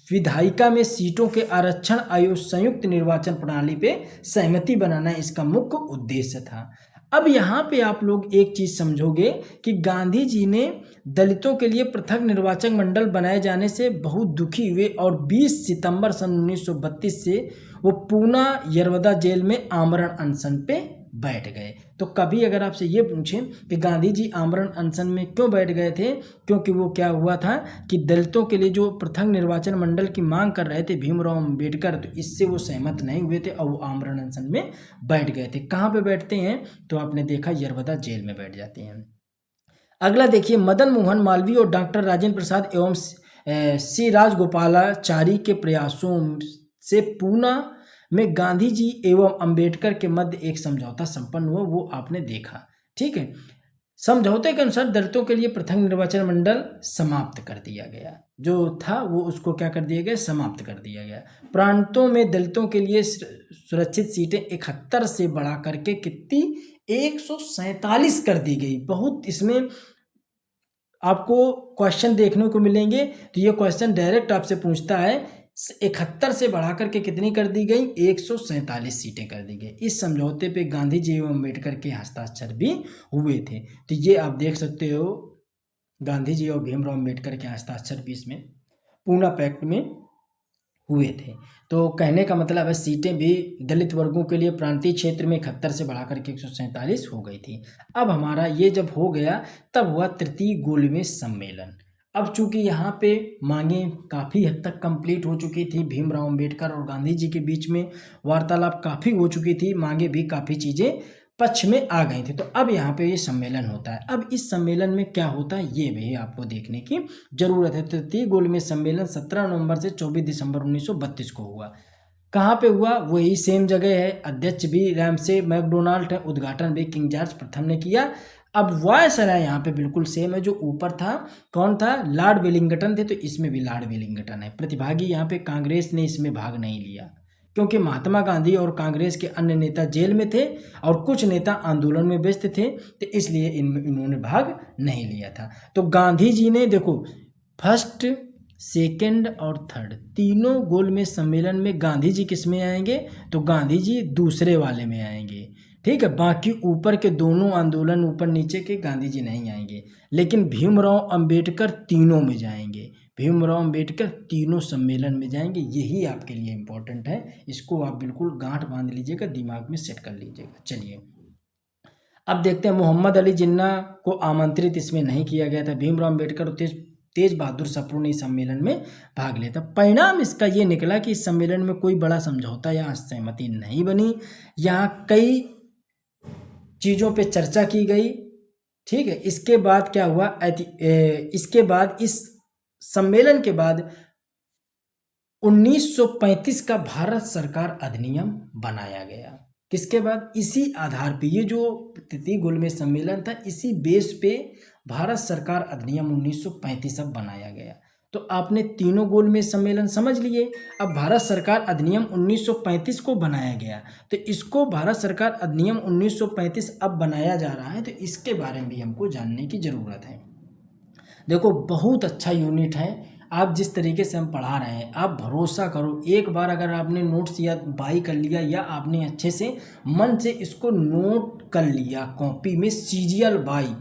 विधायिका में सीटों के आरक्षण आयोग संयुक्त निर्वाचन प्रणाली पे सहमति बनाना इसका मुख्य उद्देश्य था। अब यहाँ पे आप लोग एक चीज समझोगे कि गांधी जी ने दलितों के लिए पृथक निर्वाचन मंडल बनाए जाने से बहुत दुखी हुए और 20 सितंबर सन 1932 से वो पूना यरवदा जेल में आमरण अनशन पे बैठ गए। तो कभी अगर आपसे ये पूछें कि गांधी जी आमरण अनशन में क्यों बैठ गए थे, क्योंकि वो क्या हुआ था कि दलितों के लिए जो पृथक निर्वाचन मंडल की मांग कर रहे थे भीमराव अम्बेडकर, तो इससे वो सहमत नहीं हुए थे और वो आमरण अनशन में बैठ गए थे। कहाँ पे बैठते हैं, तो आपने देखा यरवदा जेल में बैठ जाते हैं। अगला देखिए, मदन मोहन मालवीय और डॉक्टर राजेंद्र प्रसाद एवं सी राजगोपालाचारी के प्रयासों से पूना में गांधी जी एवं अंबेडकर के मध्य एक समझौता संपन्न हुआ, वो आपने देखा, ठीक है। समझौते के अनुसार दलितों के लिए पृथक निर्वाचन मंडल समाप्त कर दिया गया, जो था वो उसको क्या कर दिया गया, समाप्त कर दिया गया। प्रांतों में दलितों के लिए सुरक्षित सीटें 71 से बढ़ा करके कितनी 147 कर दी गई। बहुत इसमें आपको क्वेश्चन देखने को मिलेंगे, तो ये क्वेश्चन डायरेक्ट आपसे पूछता है 71 से बढ़ा करके कितनी कर दी गई, 147 सीटें कर दी गई। इस समझौते पे गांधी जी एवं अम्बेडकर के हस्ताक्षर भी हुए थे। तो ये आप देख सकते हो, गांधी जी और भीमराव अम्बेडकर के हस्ताक्षर भी इसमें पूना पैक्ट में हुए थे। तो कहने का मतलब है सीटें भी दलित वर्गों के लिए प्रांतीय क्षेत्र में 71 से बढ़ा करके 147 हो गई थी। अब हमारा ये जब हो गया, तब हुआ तृतीय गोलमेज सम्मेलन। अब चूंकि यहाँ पे मांगें काफ़ी हद तक कंप्लीट हो चुकी थी, भीमराव अम्बेडकर और गांधी जी के बीच में वार्तालाप काफ़ी हो चुकी थी, मांगें भी काफ़ी चीज़ें पक्ष में आ गई थी। तो अब यहाँ पे ये सम्मेलन होता है। अब इस सम्मेलन में क्या होता है, ये भी आपको देखने की जरूरत है। तृतीय गोलमेज सम्मेलन 17 नवंबर से 24 दिसंबर 1932 को हुआ। कहाँ पे हुआ, वही सेम जगह है। अध्यक्ष भी रैमसे मैकडोनाल्ड है, उद्घाटन भी किंग जॉर्ज प्रथम ने किया। अब वायसराय यहाँ पे बिल्कुल सेम है, जो ऊपर था कौन था, लॉर्ड वेलिंगटन थे, तो इसमें भी लॉर्ड वेलिंगटन है। प्रतिभागी यहाँ पे कांग्रेस ने इसमें भाग नहीं लिया, क्योंकि महात्मा गांधी और कांग्रेस के अन्य नेता जेल में थे और कुछ नेता आंदोलन में व्यस्त थे, तो इसलिए इन्होंने भाग नहीं लिया था। तो गांधी जी ने देखो, फर्स्ट, सेकंड और थर्ड तीनों गोलमेज सम्मेलन में गांधी जी किस में आएंगे, तो गांधी जी दूसरे वाले में आएंगे, ठीक है। बाकी ऊपर के दोनों आंदोलन ऊपर नीचे के गांधी जी नहीं आएंगे, लेकिन भीमराव अंबेडकर तीनों में जाएंगे। भीमराव अंबेडकर तीनों सम्मेलन में जाएंगे। यही आपके लिए इम्पोर्टेंट है, इसको आप बिल्कुल गांठ बांध लीजिएगा, दिमाग में सेट कर लीजिएगा। चलिए अब देखते हैं, मोहम्मद अली जिन्ना को आमंत्रित इसमें नहीं किया गया था। भीमराव अंबेडकर और तेज बहादुर सप्रू ने इस सम्मेलन में भाग लिया था। परिणाम इसका ये निकला कि इस सम्मेलन में कोई बड़ा समझौता या सहमति नहीं बनी। यहाँ कई चीज़ों पे चर्चा की गई, ठीक है। इसके बाद क्या हुआ, इसके बाद इस सम्मेलन के बाद 1935 का भारत सरकार अधिनियम बनाया गया। किसके बाद? इसी आधार पे, ये जो तृतीय गोलमेज सम्मेलन था, इसी बेस पे भारत सरकार अधिनियम 1935 अब बनाया गया। तो आपने तीनों गोलमेज सम्मेलन समझ लिए। अब भारत सरकार अधिनियम 1935 को बनाया गया, तो इसको भारत सरकार अधिनियम 1935 अब बनाया जा रहा है, तो इसके बारे में भी हमको जानने की ज़रूरत है। देखो, बहुत अच्छा यूनिट है। आप जिस तरीके से हम पढ़ा रहे हैं, आप भरोसा करो, एक बार अगर आपने नोट्स या बाई कर लिया, या आपने अच्छे से मन से इसको नोट कर लिया कॉपी में, सीरियल बाई,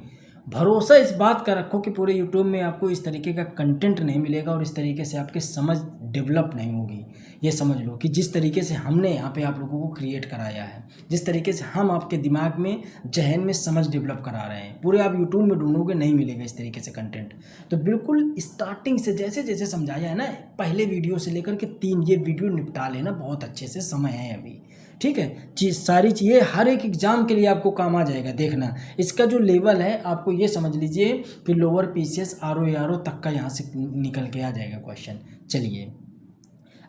भरोसा इस बात का रखो कि पूरे यूट्यूब में आपको इस तरीके का कंटेंट नहीं मिलेगा और इस तरीके से आपकी समझ डेवलप नहीं होगी। ये समझ लो कि जिस तरीके से हमने यहाँ पे आप लोगों को क्रिएट कराया है, जिस तरीके से हम आपके दिमाग में, जहन में समझ डेवलप करा रहे हैं, पूरे आप यूट्यूब में ढूंढोगे नहीं मिलेगा इस तरीके से कंटेंट। तो बिल्कुल स्टार्टिंग से जैसे जैसे समझाया है ना, पहले वीडियो से लेकर के 3 ये वीडियो निपटा लेना बहुत अच्छे से, समय है अभी। ठीक है, सारी चीज़ें हर एक एग्जाम के लिए आपको काम आ जाएगा। देखना, इसका जो लेवल है आपको ये समझ लीजिए कि लोअर पीसीएस आरओ तक का यहाँ से निकल के आ जाएगा क्वेश्चन। चलिए,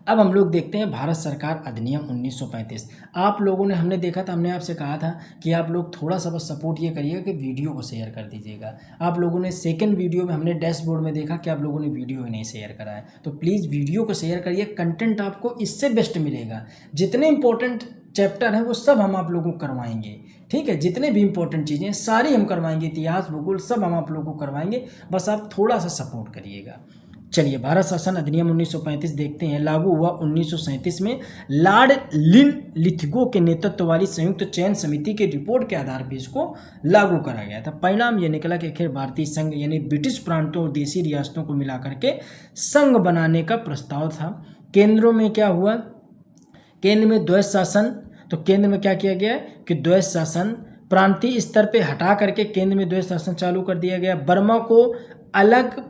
अब हम लोग देखते हैं भारत सरकार अधिनियम 1935। आप लोगों ने, हमने देखा था, हमने आपसे कहा था कि आप लोग थोड़ा सा बस सपोर्ट ये करिएगा कि वीडियो को शेयर कर दीजिएगा। आप लोगों ने सेकंड वीडियो में, हमने डैशबोर्ड में देखा कि आप लोगों ने वीडियो ही नहीं शेयर करा है, तो प्लीज़ वीडियो को शेयर करिए। कंटेंट आपको इससे बेस्ट मिलेगा। जितने इंपॉर्टेंट चैप्टर हैं वो सब हम आप लोगों को करवाएंगे। ठीक है, जितने भी इंपॉर्टेंट चीज़ें सारी हम करवाएंगे, इतिहास भूगोल सब हम आप लोगों को करवाएंगे, बस आप थोड़ा सा सपोर्ट करिएगा। चलिए, भारत शासन अधिनियम 1935 देखते हैं। लागू हुआ 1937 में लॉर्ड लिनलिथगो के नेतृत्व वाली संयुक्त चयन समिति की रिपोर्ट के आधार पर इसको लागू करा गया था। परिणाम यह निकला कि आखिर भारतीय संघ यानी ब्रिटिश प्रांतों और देशी रियासतों को मिलाकर के संघ बनाने का प्रस्ताव था। केंद्रों में क्या हुआ? केंद्र में द्वैध शासन। तो केंद्र में क्या किया गया कि द्वैध शासन प्रांतीय स्तर पे हटा करके केंद्र में द्वैध शासन चालू कर दिया गया। बर्मा को अलग,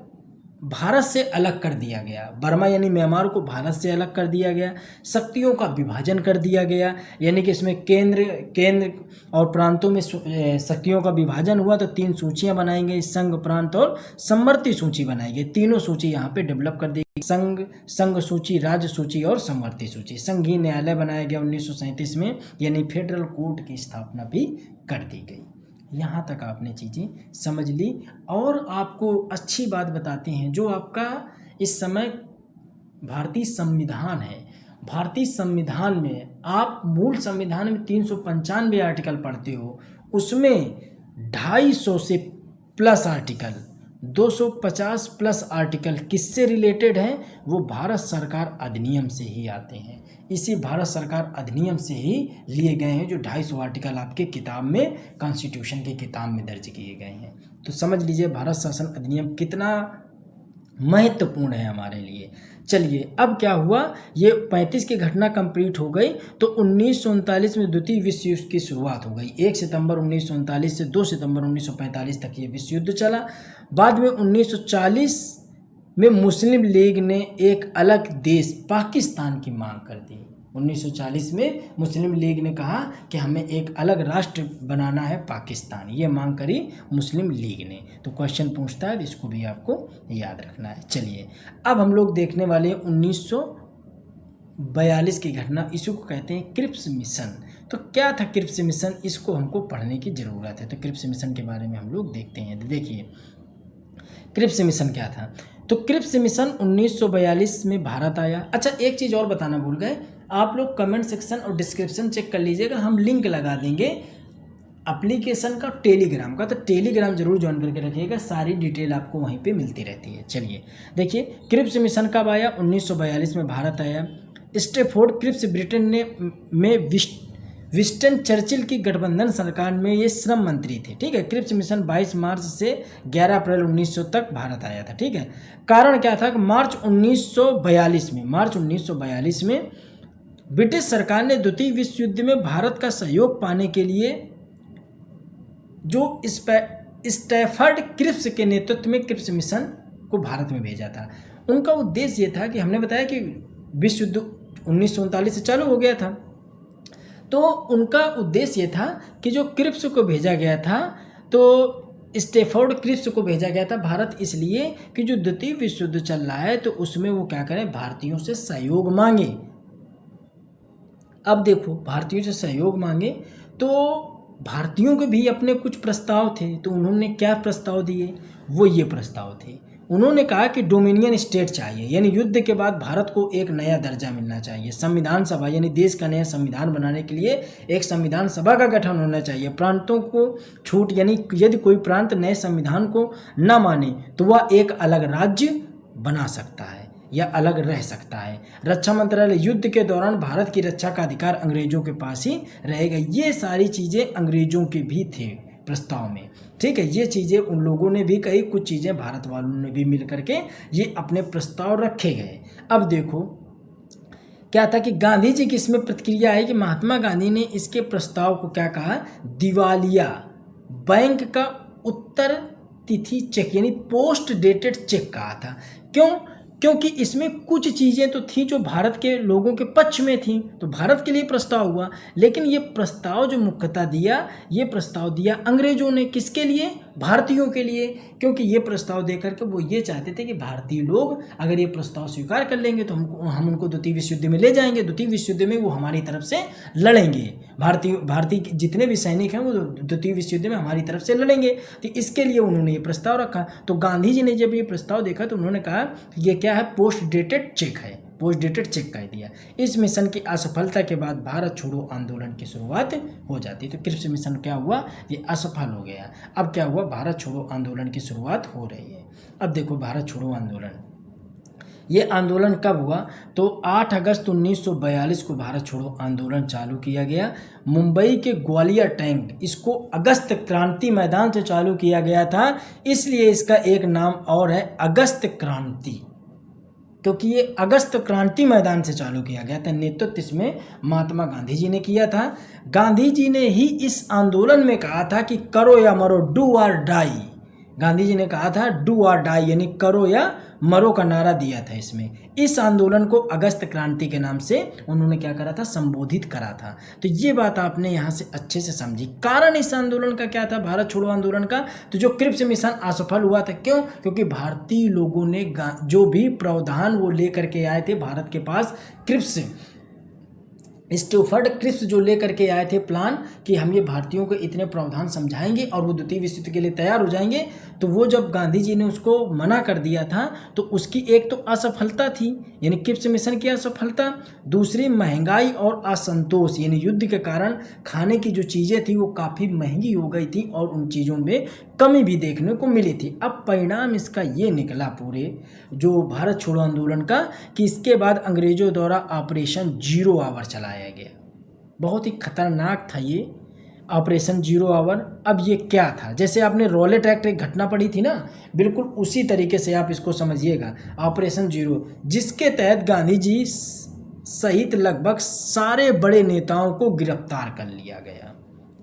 भारत से अलग कर दिया गया। बर्मा यानी म्यांमार को भारत से अलग कर दिया गया। शक्तियों का विभाजन कर दिया गया, यानी कि इसमें केंद्र और प्रांतों में शक्तियों का विभाजन हुआ। तो 3 सूचियां बनाई गई, संघ, प्रांत और समवर्ती सूची बनाई गई। तीनों सूची यहाँ पे डेवलप कर दी गई, संघ सूची, राज्य सूची और समवर्ती सूची। संघीय न्यायालय बनाया गया 1937 में, यानी फेडरल कोर्ट की स्थापना भी कर दी गई। यहाँ तक आपने चीज़ें समझ ली। और आपको अच्छी बात बताते हैं, जो आपका इस समय भारतीय संविधान है, भारतीय संविधान में आप मूल संविधान में 395 आर्टिकल पढ़ते हो, उसमें 250 से प्लस आर्टिकल, 250 प्लस आर्टिकल किससे रिलेटेड हैं? वो भारत सरकार अधिनियम से ही आते हैं। इसी भारत सरकार अधिनियम से ही लिए गए हैं, जो 250 आर्टिकल आपके किताब में, कॉन्स्टिट्यूशन की किताब में दर्ज किए गए हैं। तो समझ लीजिए भारत शासन अधिनियम कितना महत्वपूर्ण है हमारे लिए। चलिए, अब क्या हुआ, ये 35 की घटना कंप्लीट हो गई, तो 1939 में द्वितीय विश्व युद्ध की शुरुआत हो गई। 1 सितंबर 1939 से 2 सितंबर 1945 तक ये विश्व युद्ध चला। बाद में 1940 में मुस्लिम लीग ने एक अलग देश पाकिस्तान की मांग कर दी। 1940 में मुस्लिम लीग ने कहा कि हमें एक अलग राष्ट्र बनाना है पाकिस्तान, ये मांग करी मुस्लिम लीग ने। तो क्वेश्चन पूछता है, इसको भी आपको याद रखना है। चलिए, अब हम लोग देखने वाले 1942 की घटना, इसी को कहते हैं क्रिप्स मिशन। तो क्या था क्रिप्स मिशन, इसको हमको पढ़ने की ज़रूरत है। तो क्रिप्स मिशन के बारे में हम लोग देखते हैं। देखिए, क्रिप्स मिशन क्या था। तो क्रिप्स मिशन 1942 में भारत आया। अच्छा, एक चीज़ और बताना भूल गए, आप लोग कमेंट सेक्शन और डिस्क्रिप्शन चेक कर लीजिएगा, हम लिंक लगा देंगे एप्लीकेशन का, टेलीग्राम का। तो टेलीग्राम जरूर ज्वाइन करके रखिएगा, सारी डिटेल आपको वहीं पे मिलती रहती है। चलिए देखिए, क्रिप्स मिशन कब आया? 1942 में भारत आया। स्टैफोर्ड क्रिप्स ब्रिटेन में विंस्टन चर्चिल की गठबंधन सरकार में ये श्रम मंत्री थे। ठीक है, क्रिप्स मिशन 22 मार्च से 11 अप्रैल 1900 तक भारत आया था। ठीक है, कारण क्या था? मार्च 1942 में ब्रिटिश सरकार ने द्वितीय विश्व युद्ध में भारत का सहयोग पाने के लिए जो स्टैफर्ड क्रिप्स के नेतृत्व में क्रिप्स मिशन को भारत में भेजा था। उनका उद्देश्य ये था कि हमने बताया कि विश्व युद्ध 1939 से चालू हो गया था, तो उनका उद्देश्य ये था कि जो क्रिप्स को भेजा गया था, तो स्टैफोर्ड क्रिप्स को भेजा गया था भारत इसलिए कि जो द्वितीय विश्व युद्ध चल रहा है तो उसमें वो क्या करें, भारतीयों से सहयोग मांगे। अब देखो, भारतीयों से सहयोग मांगे तो भारतीयों के भी अपने कुछ प्रस्ताव थे, तो उन्होंने क्या प्रस्ताव दिए, वो ये प्रस्ताव थे। उन्होंने कहा कि डोमिनियन स्टेट चाहिए, यानी युद्ध के बाद भारत को एक नया दर्जा मिलना चाहिए। संविधान सभा यानी देश का नया संविधान बनाने के लिए एक संविधान सभा का गठन होना चाहिए। प्रांतों को छूट, यानी यदि कोई प्रांत नए संविधान को न माने तो वह एक अलग राज्य बना सकता है या अलग रह सकता है। रक्षा मंत्रालय, युद्ध के दौरान भारत की रक्षा का अधिकार अंग्रेजों के पास ही रहेगा। ये सारी चीज़ें अंग्रेजों के भी थे प्रस्ताव में, ठीक है। ये चीज़ें उन लोगों ने भी कही, कुछ चीज़ें भारत वालों ने भी मिल करके ये अपने प्रस्ताव रखे गए। अब देखो क्या था कि गांधी जी की इसमें प्रतिक्रिया है कि महात्मा गांधी ने इसके प्रस्ताव को क्या कहा, दिवालिया बैंक का उत्तर तिथि चेक यानी पोस्ट डेटेड चेक कहा था। क्यों? क्योंकि इसमें कुछ चीज़ें तो थी जो भारत के लोगों के पक्ष में थी, तो भारत के लिए प्रस्ताव हुआ। लेकिन ये प्रस्ताव जो मुख्यतः दिया, ये प्रस्ताव दिया अंग्रेजों ने, किसके लिए, भारतीयों के लिए। क्योंकि ये प्रस्ताव देकर के वो ये चाहते थे कि भारतीय लोग अगर ये प्रस्ताव स्वीकार कर लेंगे तो हम उनको द्वितीय विश्व युद्ध में ले जाएंगे, द्वितीय विश्व युद्ध में वो हमारी तरफ से लड़ेंगे। भारतीय जितने भी सैनिक हैं वो द्वितीय विश्व युद्ध में हमारी तरफ से लड़ेंगे, तो इसके लिए उन्होंने ये प्रस्ताव रखा। तो गांधी जी ने जब ये प्रस्ताव देखा तो उन्होंने कहा ये क्या है, पोस्ट डेटेड चेक है, पोस्ट डेटेड चेक कह दिया। इस मिशन की असफलता के बाद भारत छोड़ो आंदोलन की शुरुआत हो जाती। तो क्रिप्स मिशन क्या हुआ, ये असफल हो गया। अब क्या हुआ, भारत छोड़ो आंदोलन की शुरुआत हो रही है। अब देखो भारत छोड़ो आंदोलन, ये आंदोलन कब हुआ, तो 8 अगस्त 1942 को भारत छोड़ो आंदोलन चालू किया गया। मुंबई के ग्वालियर टैंक, इसको अगस्त क्रांति मैदान से चालू किया गया था, इसलिए इसका एक नाम और है अगस्त क्रांति, क्योंकि ये अगस्त क्रांति मैदान से चालू किया गया था। नेतृत्व इसमें महात्मा गांधी जी ने किया था। गांधी जी ने ही इस आंदोलन में कहा था कि करो या मरो, डू और डाई। गांधी जी ने कहा था डू और डाई यानी करो या मरो का नारा दिया था इसमें। इस आंदोलन को अगस्त क्रांति के नाम से उन्होंने क्या करा था, संबोधित करा था। तो ये बात आपने यहाँ से अच्छे से समझी। कारण इस आंदोलन का क्या था, भारत छोड़ो आंदोलन का, तो जो क्रिप्स मिशन असफल हुआ था, क्यों, क्योंकि भारतीय लोगों ने जो भी प्रावधान वो लेकर के आए थे भारत के पास, क्रिप्स स्टैफोर्ड क्रिप्स जो लेकर के आए थे प्लान कि हम ये भारतीयों को इतने प्रावधान समझाएंगे और वो द्वितीय विश्व युद्ध के लिए तैयार हो जाएंगे, तो वो जब गांधी जी ने उसको मना कर दिया था तो उसकी एक तो असफलता थी यानी क्रिप्स मिशन की असफलता, दूसरी महंगाई और असंतोष यानी युद्ध के कारण खाने की जो चीज़ें थी वो काफ़ी महंगी हो गई थी और उन चीज़ों में कमी भी देखने को मिली थी। अब परिणाम इसका ये निकला पूरे जो भारत छोड़ो आंदोलन का कि इसके बाद अंग्रेजों द्वारा ऑपरेशन जीरो आवर चलाया गया। बहुत ही खतरनाक था ये ऑपरेशन जीरो आवर। अब ये क्या था, जैसे आपने रॉलेट एक्ट एक घटना पढ़ी थी ना, बिल्कुल उसी तरीके से आप इसको समझिएगा। ऑपरेशन जीरो, जिसके तहत गांधी जी सहित लगभग सारे बड़े नेताओं को गिरफ्तार कर लिया गया।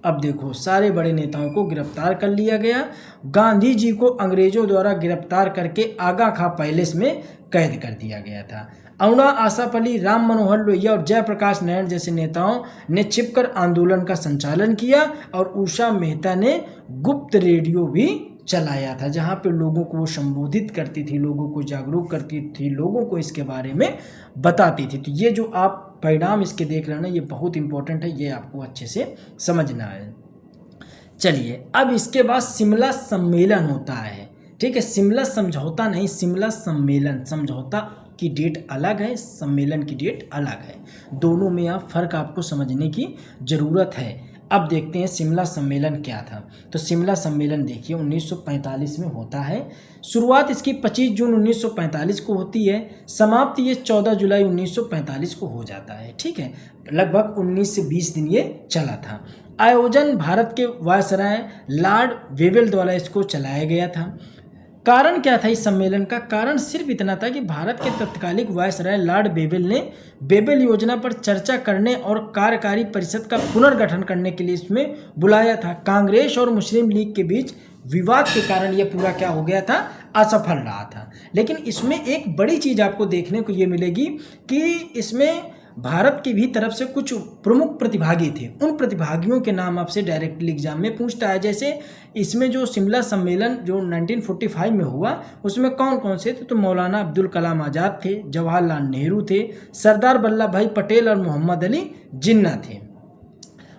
अब देखो, सारे बड़े नेताओं को गिरफ्तार कर लिया गया। गांधी जी को अंग्रेजों द्वारा गिरफ्तार करके आगा खां पैलेस में कैद कर दिया गया था। अरुणा आसफ अली, राम मनोहर लोहिया और जयप्रकाश नारायण जैसे नेताओं ने छिपकर आंदोलन का संचालन किया और उषा मेहता ने गुप्त रेडियो भी चलाया था, जहां पे लोगों को वो संबोधित करती थी, लोगों को जागरूक करती थी, लोगों को इसके बारे में बताती थी। तो ये जो आप परिणाम इसके देख रहे हैं ना, ये बहुत इंपॉर्टेंट है, ये आपको अच्छे से समझना है। चलिए, अब इसके बाद शिमला सम्मेलन होता है, ठीक है। शिमला समझौता नहीं, शिमला सम्मेलन। समझौता की डेट अलग है, सम्मेलन की डेट अलग है, दोनों में आप फर्क आपको समझने की ज़रूरत है। अब देखते हैं शिमला सम्मेलन क्या था। तो शिमला सम्मेलन देखिए 1945 में होता है। शुरुआत इसकी 25 जून 1945 को होती है, समाप्ति ये 14 जुलाई 1945 को हो जाता है, ठीक है। लगभग 19 से 20 दिन ये चला था। आयोजन भारत के वायसराय लॉर्ड वेवेल द्वारा इसको चलाया गया था। कारण क्या था इस सम्मेलन का, कारण सिर्फ इतना था कि भारत के तत्कालिक वायसराय लॉर्ड वेवेल ने बेबेल योजना पर चर्चा करने और कार्यकारी परिषद का पुनर्गठन करने के लिए इसमें बुलाया था। कांग्रेस और मुस्लिम लीग के बीच विवाद के कारण यह पूरा क्या हो गया था, असफल रहा था। लेकिन इसमें एक बड़ी चीज़ आपको देखने को ये मिलेगी कि इसमें भारत की भी तरफ से कुछ प्रमुख प्रतिभागी थे, उन प्रतिभागियों के नाम आपसे डायरेक्टली एग्जाम में पूछता है। जैसे इसमें जो शिमला सम्मेलन जो 1945 में हुआ उसमें कौन कौन से थे, तो मौलाना अब्दुल कलाम आज़ाद थे, जवाहरलाल नेहरू थे, सरदार वल्लभ भाई पटेल और मोहम्मद अली जिन्ना थे।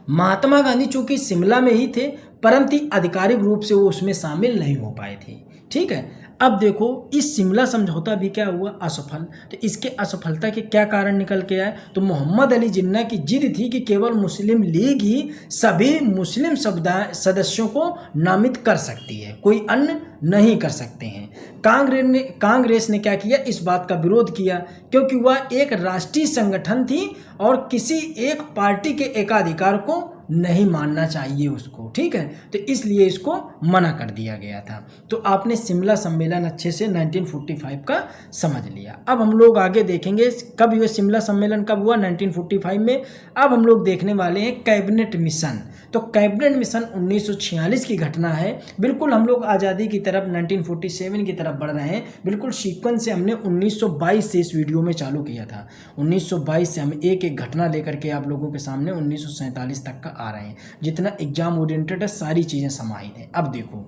महात्मा गांधी चूंकि शिमला में ही थे परंतु आधिकारिक रूप से वो उसमें शामिल नहीं हो पाए थे। ठीक है, अब देखो इस शिमला समझौता भी क्या हुआ, असफल। तो इसके असफलता के क्या कारण निकल के आए, तो मोहम्मद अली जिन्ना की जिद थी कि केवल मुस्लिम लीग ही सभी मुस्लिम सदस्यों को नामित कर सकती है, कोई अन्य नहीं कर सकते हैं। कांग्रेस ने क्या किया, इस बात का विरोध किया क्योंकि वह एक राष्ट्रीय संगठन थी और किसी एक पार्टी के एकाधिकार को नहीं मानना चाहिए उसको। ठीक है, तो इसलिए इसको मना कर दिया गया था। तो आपने शिमला सम्मेलन अच्छे से 1945 का समझ लिया। अब हम लोग आगे देखेंगे कब ये शिमला सम्मेलन कब हुआ, 1945 में। अब हम लोग देखने वाले हैं कैबिनेट मिशन। तो कैबिनेट मिशन 1946 की घटना है। बिल्कुल हम लोग आज़ादी की तरफ 1947 की तरफ बढ़ रहे हैं। बिल्कुल सीक्वेंस से हमने 1922 से इस वीडियो में चालू किया था। 1922 से हम एक एक घटना लेकर के आप लोगों के सामने 1947 तक का आ रहे हैं। जितना एग्जाम ओरिएंटेड है सारी चीज़ें समाहित हैं। अब देखो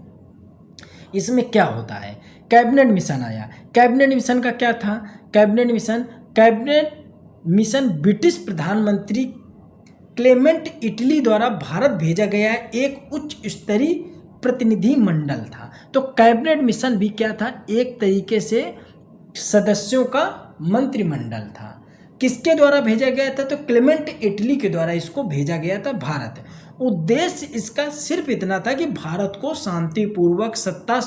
इसमें क्या होता है, कैबिनेट मिशन आया। कैबिनेट मिशन का क्या था, कैबिनेट मिशन ब्रिटिश प्रधानमंत्री क्लेमेंट इटली द्वारा भारत भेजा गया एक उच्च स्तरीय प्रतिनिधि मंडल था। तो कैबिनेट मिशन भी क्या था, एक तरीके से सदस्यों का मंत्रिमंडल था। किसके द्वारा भेजा गया था, तो क्लेमेंट इटली के द्वारा इसको भेजा गया था भारत। उद्देश्य इसका सिर्फ इतना था कि भारत को शांतिपूर्वक सत्ता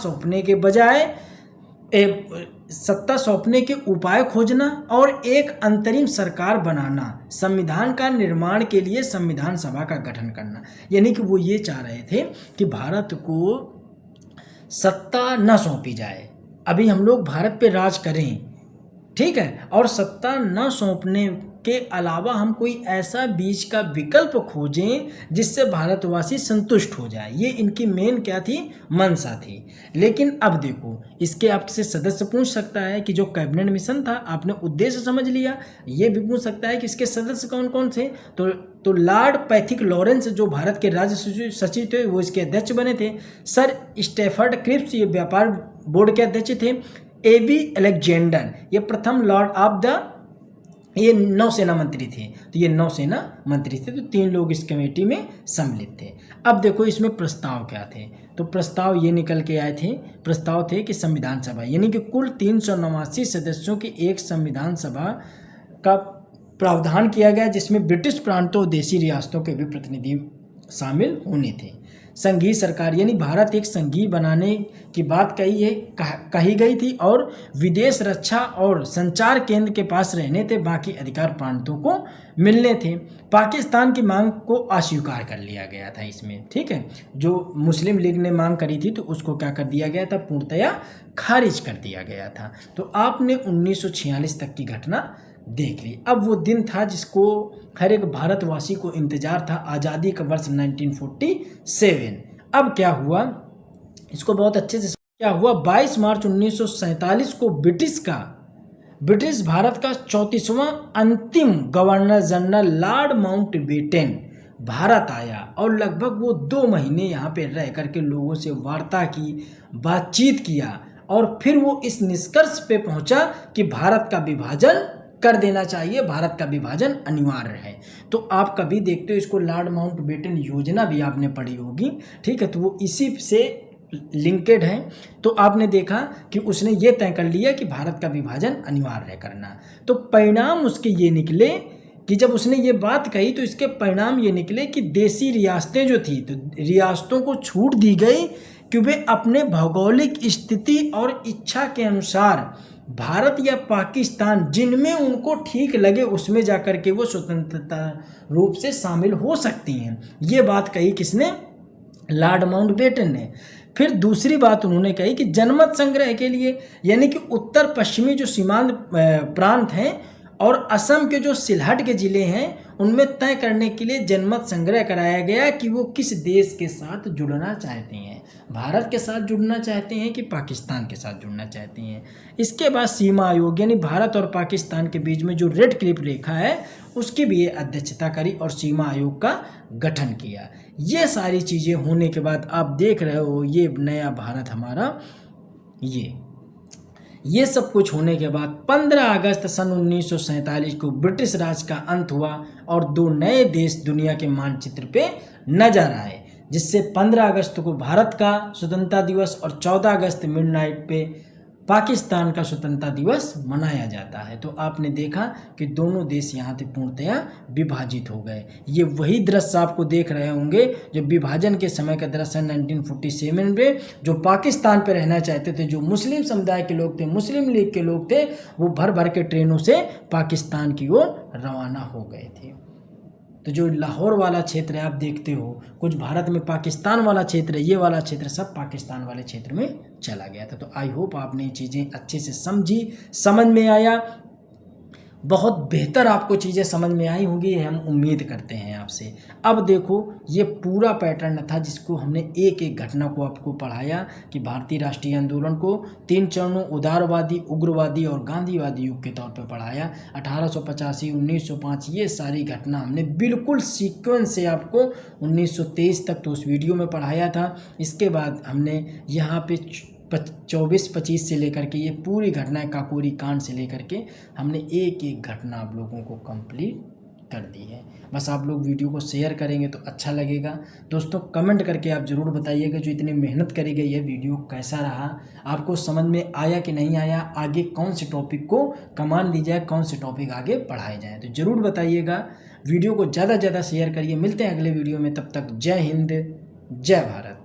सौंपने के उपाय खोजना और एक अंतरिम सरकार बनाना, संविधान का निर्माण के लिए संविधान सभा का गठन करना। यानी कि वो ये चाह रहे थे कि भारत को सत्ता न सौंपी जाए, अभी हम लोग भारत पे राज करें। ठीक है, और सत्ता न सौंपने के अलावा हम कोई ऐसा बीच का विकल्प खोजें जिससे भारतवासी संतुष्ट हो जाए। ये इनकी मेन क्या थी, मंशा थी। लेकिन अब देखो इसके आपसे सदस्य पूछ सकता है कि जो कैबिनेट मिशन था आपने उद्देश्य समझ लिया, ये भी पूछ सकता है कि इसके सदस्य कौन कौन थे। तो लॉर्ड पैथिक लॉरेंस जो भारत के राज्य सचिव थे वो इसके अध्यक्ष बने थे। सर स्टेफर्ड क्रिप्स ये व्यापार बोर्ड के अध्यक्ष थे। एबी अलेक्जेंडर ये प्रथम लॉर्ड ऑफ द ये नौसेना मंत्री थे। तो ये नौसेना मंत्री थे। तो 3 लोग इस कमेटी में सम्मिलित थे। अब देखो इसमें प्रस्ताव क्या थे, तो प्रस्ताव ये निकल के आए थे। प्रस्ताव थे कि संविधान सभा यानी कि कुल 389 सदस्यों की एक संविधान सभा का प्रावधान किया गया जिसमें ब्रिटिश प्रांतों और देशी रियासतों के भी प्रतिनिधि शामिल होने थे। संघीय सरकार यानी भारत एक संघीय बनाने की बात कही गई थी और विदेश रक्षा और संचार केंद्र के पास रहने थे, बाकी अधिकार प्रांतों को मिलने थे। पाकिस्तान की मांग को अस्वीकार कर लिया गया था इसमें। ठीक है, जो मुस्लिम लीग ने मांग करी थी तो उसको क्या कर दिया गया था, पूर्णतया खारिज कर दिया गया था। तो आपने 1946 तक की घटना देख ली। अब वो दिन था जिसको हर एक भारतवासी को इंतजार था, आज़ादी का वर्ष 1947। अब क्या हुआ, इसको बहुत अच्छे से क्या हुआ, 22 मार्च 1947 को ब्रिटिश भारत का 34वां अंतिम governor general Lord Mountbatten Bharat आया और लगभग वो 2 महीने यहाँ पे रह करके लोगों से वार्ता की, बातचीत किया और फिर वो इस निष्कर्ष पे पहुंचा कि भारत का विभाजन कर देना चाहिए, भारत का विभाजन अनिवार्य है। तो आप कभी देखते हो इसको लॉर्ड माउंटबेटन योजना भी आपने पढ़ी होगी। ठीक है, तो वो इसी से लिंकेड है। तो आपने देखा कि उसने ये तय कर लिया कि भारत का विभाजन अनिवार्य करना। तो परिणाम उसके ये निकले कि जब उसने ये बात कही तो इसके परिणाम ये निकले कि देशी रियासतें जो थी तो रियासतों को छूट दी गई कि वे अपने भौगोलिक स्थिति और इच्छा के अनुसार भारत या पाकिस्तान जिनमें उनको ठीक लगे उसमें जाकर के वो स्वतंत्रता रूप से शामिल हो सकती हैं। ये बात कही किसने, लॉर्ड माउंटबेटन ने। फिर दूसरी बात उन्होंने कही कि जनमत संग्रह के लिए यानी कि उत्तर पश्चिमी जो सीमांत प्रांत हैं और असम के जो सिलहट के ज़िले हैं उनमें तय करने के लिए जनमत संग्रह कराया गया कि वो किस देश के साथ जुड़ना चाहते हैं, भारत के साथ जुड़ना चाहते हैं कि पाकिस्तान के साथ जुड़ना चाहते हैं। इसके बाद सीमा आयोग यानी भारत और पाकिस्तान के बीच में जो रेड क्लिप रेखा है उसकी भी अध्यक्षता करी और सीमा आयोग का गठन किया। ये सारी चीज़ें होने के बाद आप देख रहे हो ये नया भारत हमारा, ये सब कुछ होने के बाद 15 अगस्त सन 1947 को ब्रिटिश राज का अंत हुआ और 2 नए देश दुनिया के मानचित्र पे नजर आए, जिससे 15 अगस्त को भारत का स्वतंत्रता दिवस और 14 अगस्त मिडनाइट पे पाकिस्तान का स्वतंत्रता दिवस मनाया जाता है। तो आपने देखा कि दोनों देश यहाँ पे पूर्णतया विभाजित हो गए। ये वही दृश्य आपको देख रहे होंगे जो विभाजन के समय का दृश्य 1947 में, जो पाकिस्तान पे रहना चाहते थे, जो मुस्लिम समुदाय के लोग थे, मुस्लिम लीग के लोग थे, वो भर भर के ट्रेनों से पाकिस्तान की ओर रवाना हो गए थे। तो जो लाहौर वाला क्षेत्र है आप देखते हो, कुछ भारत में पाकिस्तान वाला क्षेत्र है, ये वाला क्षेत्र सब पाकिस्तान वाले क्षेत्र में चला गया था। तो आई होप आपने ये चीज़ें अच्छे से समझी, समझ में आया, बहुत बेहतर आपको चीज़ें समझ में आई होंगी, हम उम्मीद करते हैं आपसे। अब देखो ये पूरा पैटर्न था जिसको हमने एक एक घटना को आपको पढ़ाया कि भारतीय राष्ट्रीय आंदोलन को 3 चरणों उदारवादी, उग्रवादी और गांधीवादी युग के तौर पर पढ़ाया। 1885, 1905 ये सारी घटना हमने बिल्कुल सीक्वेंस से आपको 1923 तक तो उस वीडियो में पढ़ाया था। इसके बाद हमने यहाँ पे 24-25 से लेकर के ये पूरी घटनाएं काकोरी कांड से लेकर के हमने एक एक घटना आप लोगों को कंप्लीट कर दी है। बस आप लोग वीडियो को शेयर करेंगे तो अच्छा लगेगा। दोस्तों कमेंट करके आप ज़रूर बताइएगा जो इतनी मेहनत करी गई है वीडियो कैसा रहा, आपको समझ में आया कि नहीं आया, आगे कौन से टॉपिक को कमान ली जाए, कौन से टॉपिक आगे पढ़ाए जाए, तो ज़रूर बताइएगा। वीडियो को ज़्यादा से ज़्यादा शेयर करिए। मिलते हैं अगले वीडियो में, तब तक जय हिंद, जय भारत।